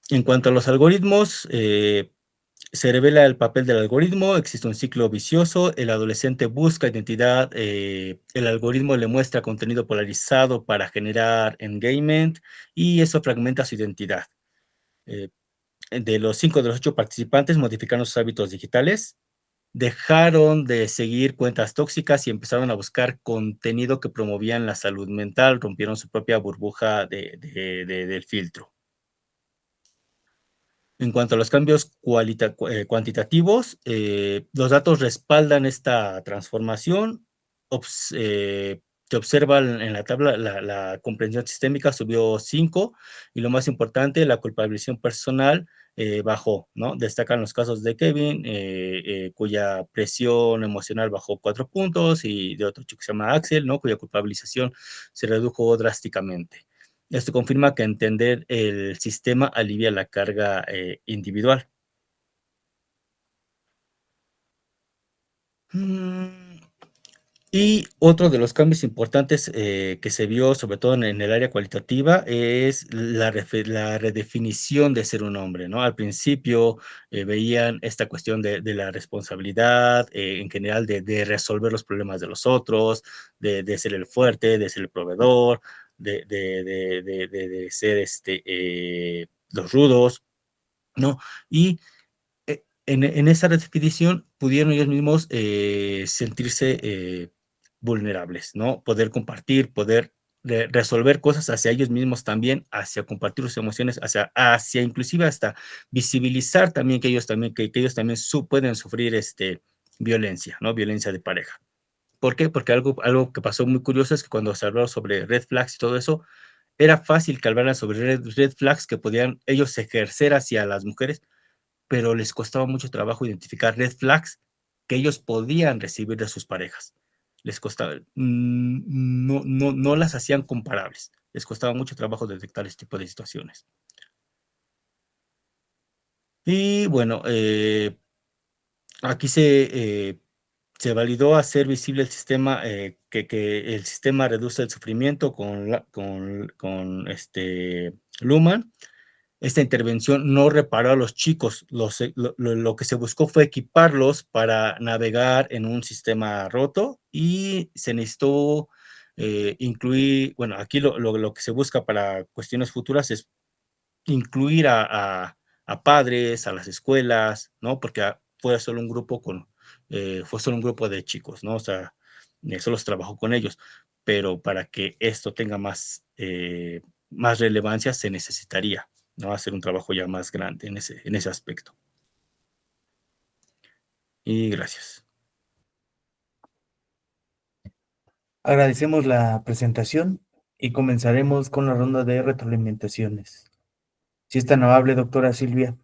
Speaker 6: En cuanto a los algoritmos, se revela el papel del algoritmo, existe un ciclo vicioso, el adolescente busca identidad, el algoritmo le muestra contenido polarizado para generar engagement y eso fragmenta su identidad. De los 5 de los 8 participantes modificaron sus hábitos digitales, dejaron de seguir cuentas tóxicas y empezaron a buscar contenido que promovían la salud mental, rompieron su propia burbuja del filtro. En cuanto a los cambios cuantitativos, los datos respaldan esta transformación. Se observa en la tabla la comprensión sistémica subió 5 y lo más importante, la culpabilización personal bajó, ¿no? Destacan los casos de Kevin, cuya presión emocional bajó 4 puntos, y de otro chico que se llama Axel, ¿no? Cuya culpabilización se redujo drásticamente. Esto confirma que entender el sistema alivia la carga individual. Y otro de los cambios importantes que se vio, sobre todo en el área cualitativa, es la redefinición de ser un hombre, ¿no? Al principio veían esta cuestión de la responsabilidad, en general de resolver los problemas de los otros, de ser el fuerte, de ser el proveedor, de ser los rudos, ¿no? Y en esa redefinición pudieron ellos mismos sentirse vulnerables, ¿no? Poder compartir, poder resolver cosas hacia ellos mismos también, hacia compartir sus emociones, hacia inclusive hasta visibilizar también que ellos también, que ellos también pueden sufrir violencia, ¿no? Violencia de pareja. ¿Por qué? Porque algo que pasó muy curioso es que cuando se habló sobre red flags y todo eso, era fácil que hablaran sobre red flags que podían ellos ejercer hacia las mujeres, pero les costaba mucho trabajo identificar red flags que ellos podían recibir de sus parejas. Les costaba, no las hacían comparables. Les costaba mucho trabajo detectar este tipo de situaciones. Y bueno, aquí se validó hacer visible el sistema, que el sistema reduce el sufrimiento con Luhmann. Esta intervención no reparó a los chicos, lo que se buscó fue equiparlos para navegar en un sistema roto y se necesitó incluir, bueno, aquí lo que se busca para cuestiones futuras es incluir a padres, a las escuelas, ¿no? Porque fue solo un grupo de chicos, ¿no? O sea, solo se trabajó con ellos, pero para que esto tenga más relevancia se necesitaría, ¿no? Hacer un trabajo ya más grande en ese aspecto. Y gracias.
Speaker 1: Agradecemos la presentación y comenzaremos con la ronda de retroalimentaciones. Si es tan amable, doctora Silvia.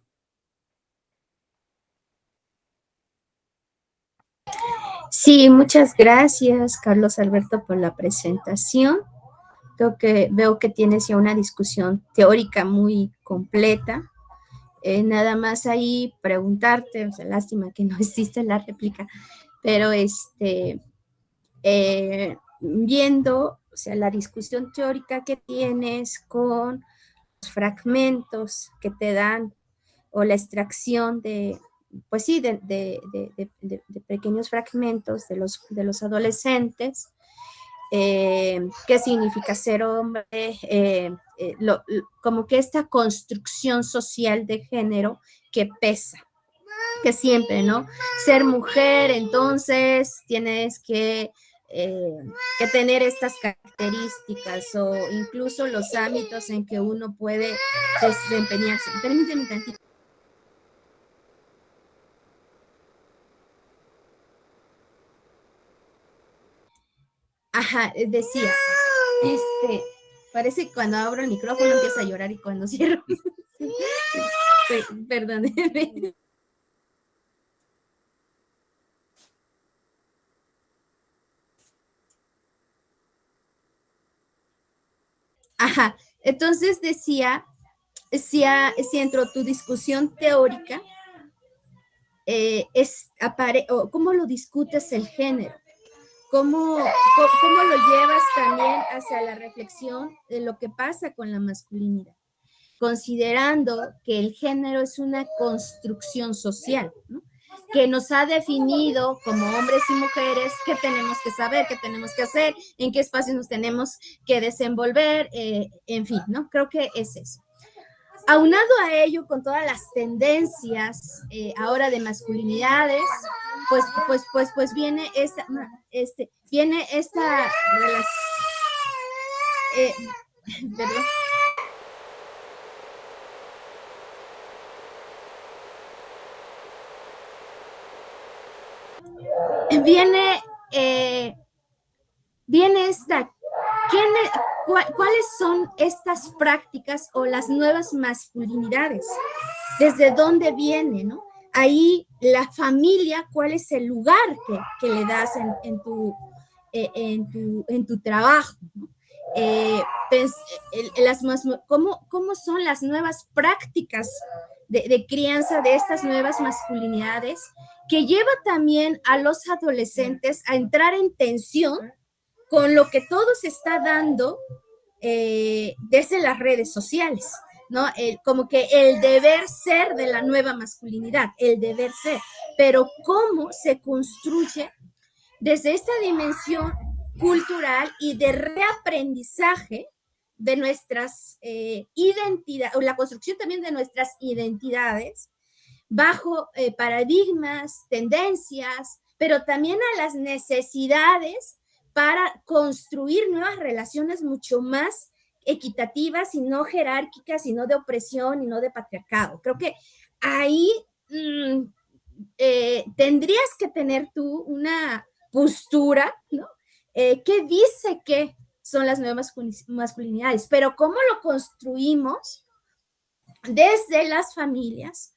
Speaker 3: Sí, muchas gracias, Carlos Alberto, por la presentación. Veo que tienes ya una discusión teórica muy completa. Nada más ahí preguntarte, o sea, lástima que no existe la réplica, pero viendo, o sea, la discusión teórica que tienes con los fragmentos que te dan o la extracción pues sí, de pequeños fragmentos de los adolescentes, qué significa ser hombre, como que esta construcción social de género que pesa, que siempre, ¿no? Ser mujer, entonces tienes que tener estas características o incluso los ámbitos en que uno puede desempeñarse. Permíteme un tantito. Ajá, decía, parece que cuando abro el micrófono empieza a llorar y cuando cierro. Sí. Perdóneme. Ajá, entonces decía, si entró tu discusión teórica, ¿cómo lo discutes el género? ¿Cómo lo llevas también hacia la reflexión de lo que pasa con la masculinidad? Considerando que el género es una construcción social, ¿no? Que nos ha definido como hombres y mujeres qué tenemos que saber, qué tenemos que hacer, en qué espacios nos tenemos que desenvolver, en fin, ¿no? Creo que es eso. Aunado a ello, con todas las tendencias ahora de masculinidades, pues viene esta relación, ¿verdad? Viene esta, ¿cuáles son estas prácticas o las nuevas masculinidades? ¿Desde dónde viene, no? Ahí la familia, ¿cuál es el lugar que le das en tu trabajo, ¿no? ¿Cómo son las nuevas prácticas de crianza de estas nuevas masculinidades que lleva también a los adolescentes a entrar en tensión con lo que todo se está dando desde las redes sociales, ¿no? Como que el deber ser de la nueva masculinidad, el deber ser, pero cómo se construye desde esta dimensión cultural y de reaprendizaje de nuestras identidades, o la construcción también de nuestras identidades, bajo paradigmas, tendencias, pero también a las necesidades para construir nuevas relaciones mucho más equitativas y no jerárquicas, y no de opresión y no de patriarcado. Creo que ahí tendrías que tener tú una postura, ¿no? ¿Qué dice que son las nuevas masculinidades? Pero ¿cómo lo construimos desde las familias,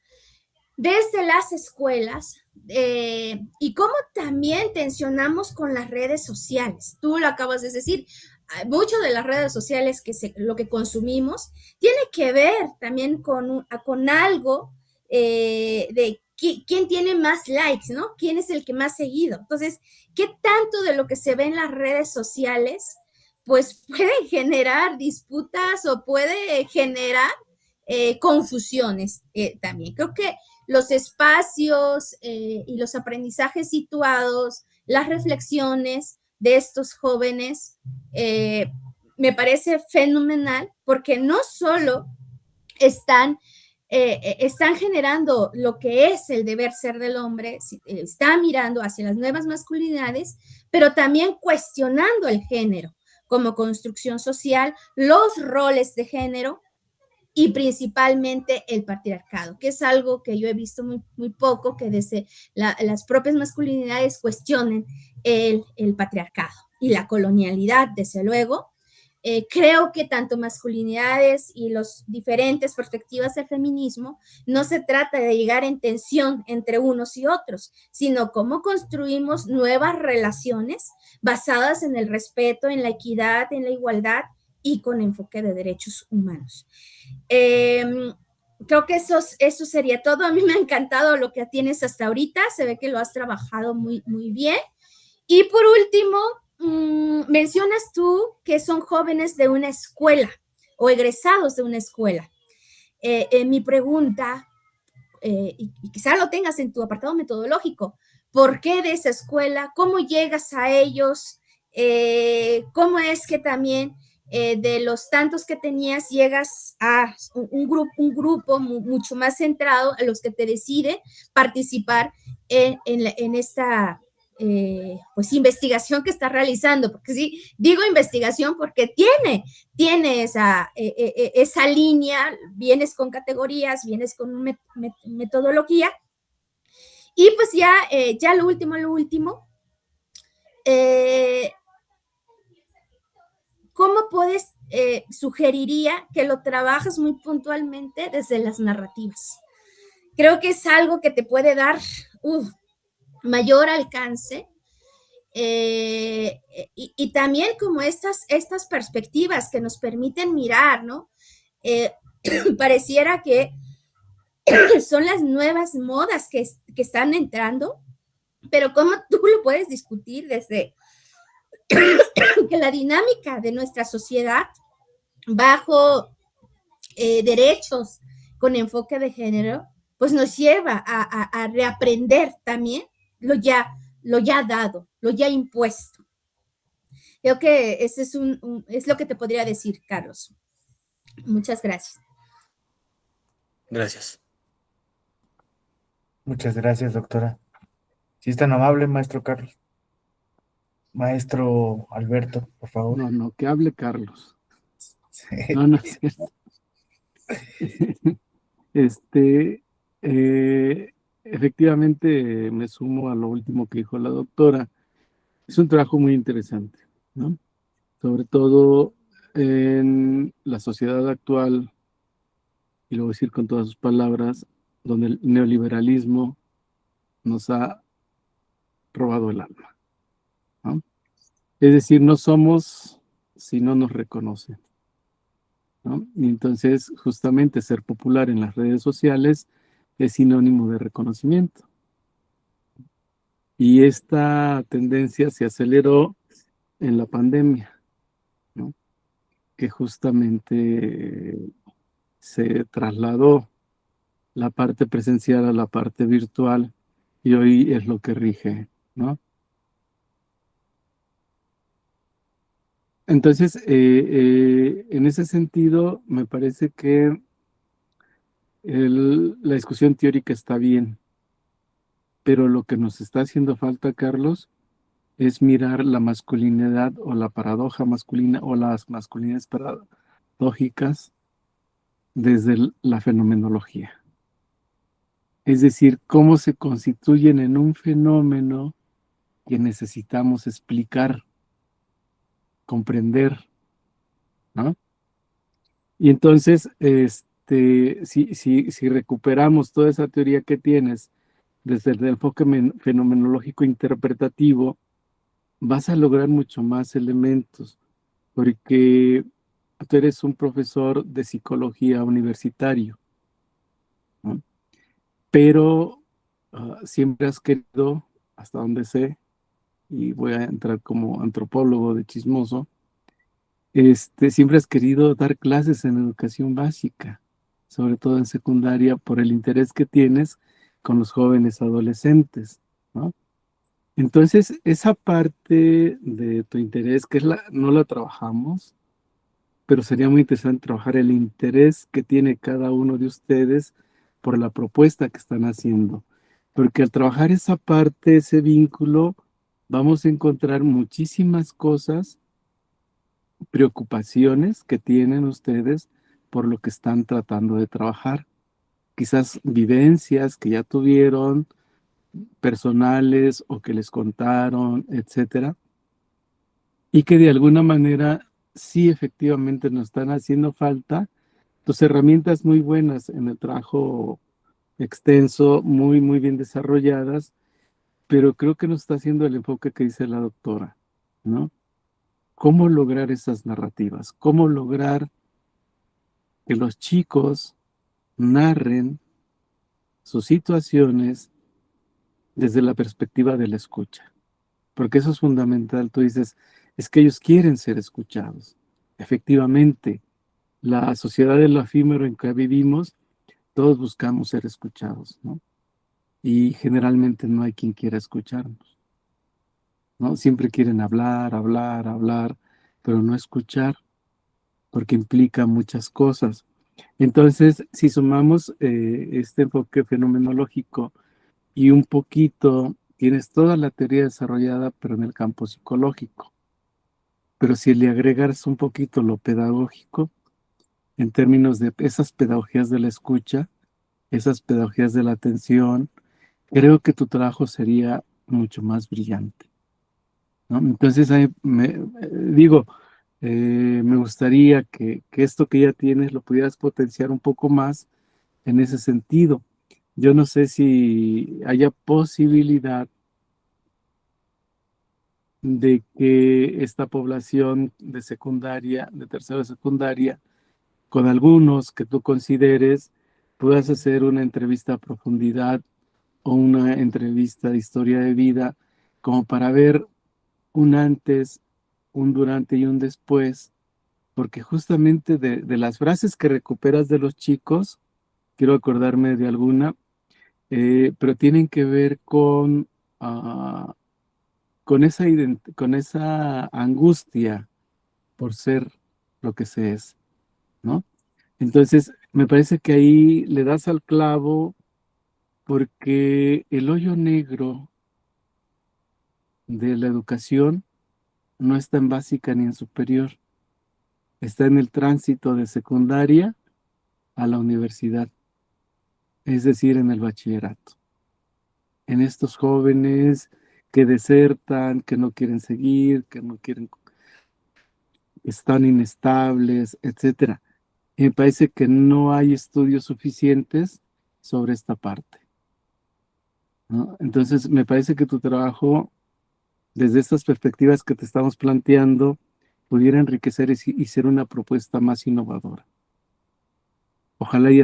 Speaker 3: desde las escuelas, y cómo también tensionamos con las redes sociales? Tú lo acabas de decir, mucho de las redes sociales, lo que consumimos, tiene que ver también con algo de quién tiene más likes, ¿no? ¿Quién es el que más seguido? Entonces, ¿qué tanto de lo que se ve en las redes sociales, pues puede generar disputas o puede generar confusiones también? Creo que los espacios y los aprendizajes situados, las reflexiones de estos jóvenes, me parece fenomenal, porque no solo están generando lo que es el deber ser del hombre, están mirando hacia las nuevas masculinidades, pero también cuestionando el género como construcción social, los roles de género, y principalmente el patriarcado, que es algo que yo he visto muy, muy poco, que desde las propias masculinidades cuestionen el patriarcado y la colonialidad, desde luego. Creo que tanto masculinidades y las diferentes perspectivas del feminismo no se trata de llegar en tensión entre unos y otros, sino cómo construimos nuevas relaciones basadas en el respeto, en la equidad, en la igualdad y con enfoque de derechos humanos. Creo que eso sería todo. A mí me ha encantado lo que tienes hasta ahorita, se ve que lo has trabajado muy, muy bien. Y por último, mencionas tú que son jóvenes de una escuela o egresados de una escuela. Mi pregunta, y quizá lo tengas en tu apartado metodológico, ¿por qué de esa escuela? ¿Cómo llegas a ellos? ¿Cómo es que también de los tantos que tenías llegas a un grupo mucho más centrado a los que te deciden participar en esta pues investigación que está realizando? Porque sí, digo investigación porque tiene esa línea, vienes con categorías, vienes con metodología. Y pues ya lo último, ¿cómo puedes sugeriría que lo trabajes muy puntualmente desde las narrativas. Creo que es algo que te puede dar mayor alcance. Y también como estas perspectivas que nos permiten mirar, ¿no? Pareciera que son las nuevas modas que están entrando, pero cómo tú lo puedes discutir desde que la dinámica de nuestra sociedad bajo derechos con enfoque de género, pues nos lleva a reaprender también lo ya dado, lo ya impuesto. Creo que ese es lo que te podría decir, Carlos. Muchas gracias.
Speaker 6: Gracias.
Speaker 1: Muchas gracias, doctora. Si es tan amable, maestro Carlos. Maestro Alberto, por favor.
Speaker 4: No, que hable Carlos.
Speaker 1: Sí.
Speaker 4: No es cierto. Efectivamente me sumo a lo último que dijo la doctora. Es un trabajo muy interesante, ¿no? Sobre todo en la sociedad actual, y lo voy a decir con todas sus palabras, donde el neoliberalismo nos ha robado el alma, ¿no? Es decir, no somos si no nos reconocen, ¿no? Y entonces, justamente ser popular en las redes sociales es sinónimo de reconocimiento. Y esta tendencia se aceleró en la pandemia, ¿no? Que justamente se trasladó la parte presencial a la parte virtual y hoy es lo que rige, ¿no? Entonces, en ese sentido, me parece que la discusión teórica está bien, pero lo que nos está haciendo falta, Carlos, es mirar la masculinidad o la paradoja masculina o las masculinidades paradójicas desde la fenomenología. Es decir, cómo se constituyen en un fenómeno que necesitamos explicar, comprender, ¿no? Y entonces, si recuperamos toda esa teoría que tienes desde el enfoque fenomenológico interpretativo, vas a lograr mucho más elementos, porque tú eres un profesor de psicología universitario, ¿no? Pero siempre has querido, hasta donde sé, y voy a entrar como antropólogo de chismoso, siempre has querido dar clases en educación básica, sobre todo en secundaria, por el interés que tienes con los jóvenes adolescentes, ¿no? Entonces, esa parte de tu interés, no la trabajamos, pero sería muy interesante trabajar el interés que tiene cada uno de ustedes por la propuesta que están haciendo. Porque al trabajar esa parte, ese vínculo, vamos a encontrar muchísimas cosas, preocupaciones que tienen ustedes por lo que están tratando de trabajar. Quizás vivencias que ya tuvieron, personales o que les contaron, etcétera, y que de alguna manera sí efectivamente nos están haciendo falta. Tus herramientas muy buenas en el trabajo extenso, muy, muy bien desarrolladas, pero creo que nos está haciendo el enfoque que dice la doctora, ¿no? ¿Cómo lograr esas narrativas? ¿Cómo lograr que los chicos narren sus situaciones desde la perspectiva de la escucha? Porque eso es fundamental. Tú dices, es que ellos quieren ser escuchados. Efectivamente, la sociedad de lo efímero en que vivimos, todos buscamos ser escuchados, ¿no? Y generalmente no hay quien quiera escucharnos, ¿no? Siempre quieren hablar, hablar, hablar, pero no escuchar, porque implica muchas cosas. Entonces, si sumamos este enfoque fenomenológico y un poquito, tienes toda la teoría desarrollada, pero en el campo psicológico. Pero si le agregas un poquito lo pedagógico, en términos de esas pedagogías de la escucha, esas pedagogías de la atención, creo que tu trabajo sería mucho más brillante, ¿no? Entonces, digo, me gustaría que esto que ya tienes lo pudieras potenciar un poco más en ese sentido. Yo no sé si haya posibilidad de que esta población de secundaria, de tercero de secundaria, con algunos que tú consideres, puedas hacer una entrevista a profundidad o una entrevista de historia de vida, como para ver un antes, un durante y un después, porque justamente de las frases que recuperas de los chicos, quiero acordarme de alguna, pero tienen que ver con esa angustia por ser lo que se es, ¿no? Entonces, me parece que ahí le das al clavo porque el hoyo negro de la educación no está en básica ni en superior, está en el tránsito de secundaria a la universidad, es decir, en el bachillerato. En estos jóvenes que desertan, que no quieren seguir, que no quieren, están inestables, etcétera. Y me parece que no hay estudios suficientes sobre esta parte, ¿no? Entonces, me parece que tu trabajo, desde estas perspectivas que te estamos planteando, pudiera enriquecer y ser una propuesta más innovadora. Ojalá y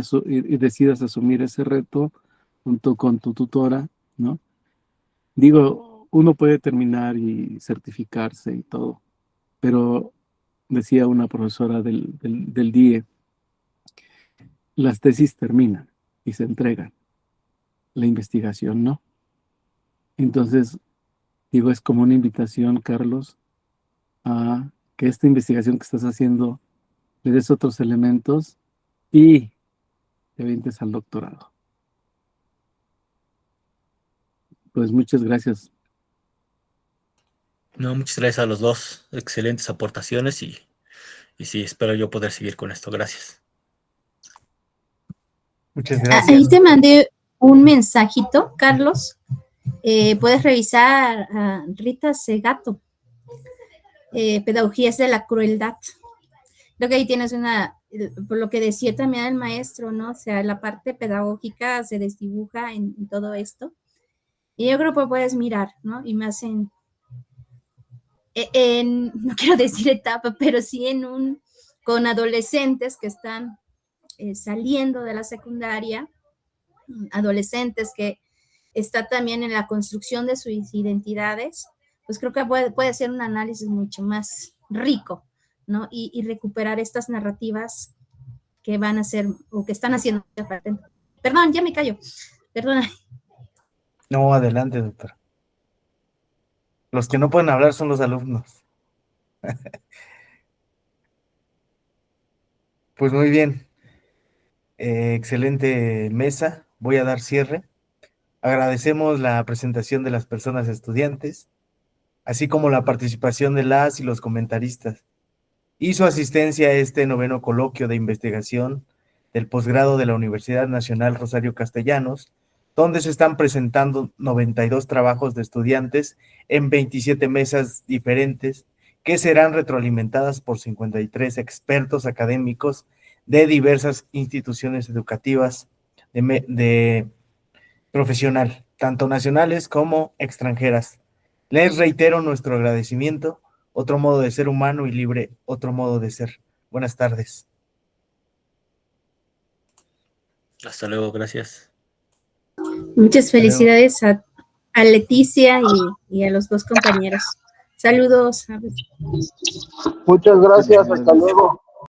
Speaker 4: decidas asumir ese reto junto con tu tutora, ¿no? Digo, uno puede terminar y certificarse y todo, pero decía una profesora del DIE, las tesis terminan y se entregan, la investigación no. Entonces, digo, es como una invitación, Carlos, a que esta investigación que estás haciendo le des otros elementos y te avientes al doctorado. Pues muchas gracias.
Speaker 6: No, muchas gracias a los dos. Excelentes aportaciones y sí, espero yo poder seguir con esto. Gracias.
Speaker 1: Muchas
Speaker 3: Ahí
Speaker 1: gracias.
Speaker 3: te mandé un mensajito, Carlos. Puedes revisar a Rita Segato, Pedagogías de la Crueldad. Creo que ahí tienes por lo que decía también el maestro, ¿no? O sea, la parte pedagógica se desdibuja en todo esto. Y yo creo que puedes mirar, ¿no? Y más no quiero decir etapa, pero sí con adolescentes que están saliendo de la secundaria, adolescentes que está también en la construcción de sus identidades, pues creo que puede ser un análisis mucho más rico, ¿no? Y recuperar estas narrativas que van a ser, o que están haciendo. Perdón, ya me callo. Perdona.
Speaker 1: No, adelante, doctor. Los que no pueden hablar son los alumnos. Pues muy bien. Excelente mesa. Voy a dar cierre. Agradecemos la presentación de las personas estudiantes, así como la participación de las y los comentaristas, y su asistencia a este 9º coloquio de investigación del posgrado de la Universidad Nacional Rosario Castellanos, donde se están presentando 92 trabajos de estudiantes en 27 mesas diferentes, que serán retroalimentadas por 53 expertos académicos de diversas instituciones educativas de profesional, tanto nacionales como extranjeras. Les reitero nuestro agradecimiento, otro modo de ser humano y libre, otro modo de ser. Buenas tardes.
Speaker 6: Hasta luego, gracias.
Speaker 3: Muchas felicidades a Leticia y a los dos compañeros. Saludos.
Speaker 5: Muchas gracias, hasta luego.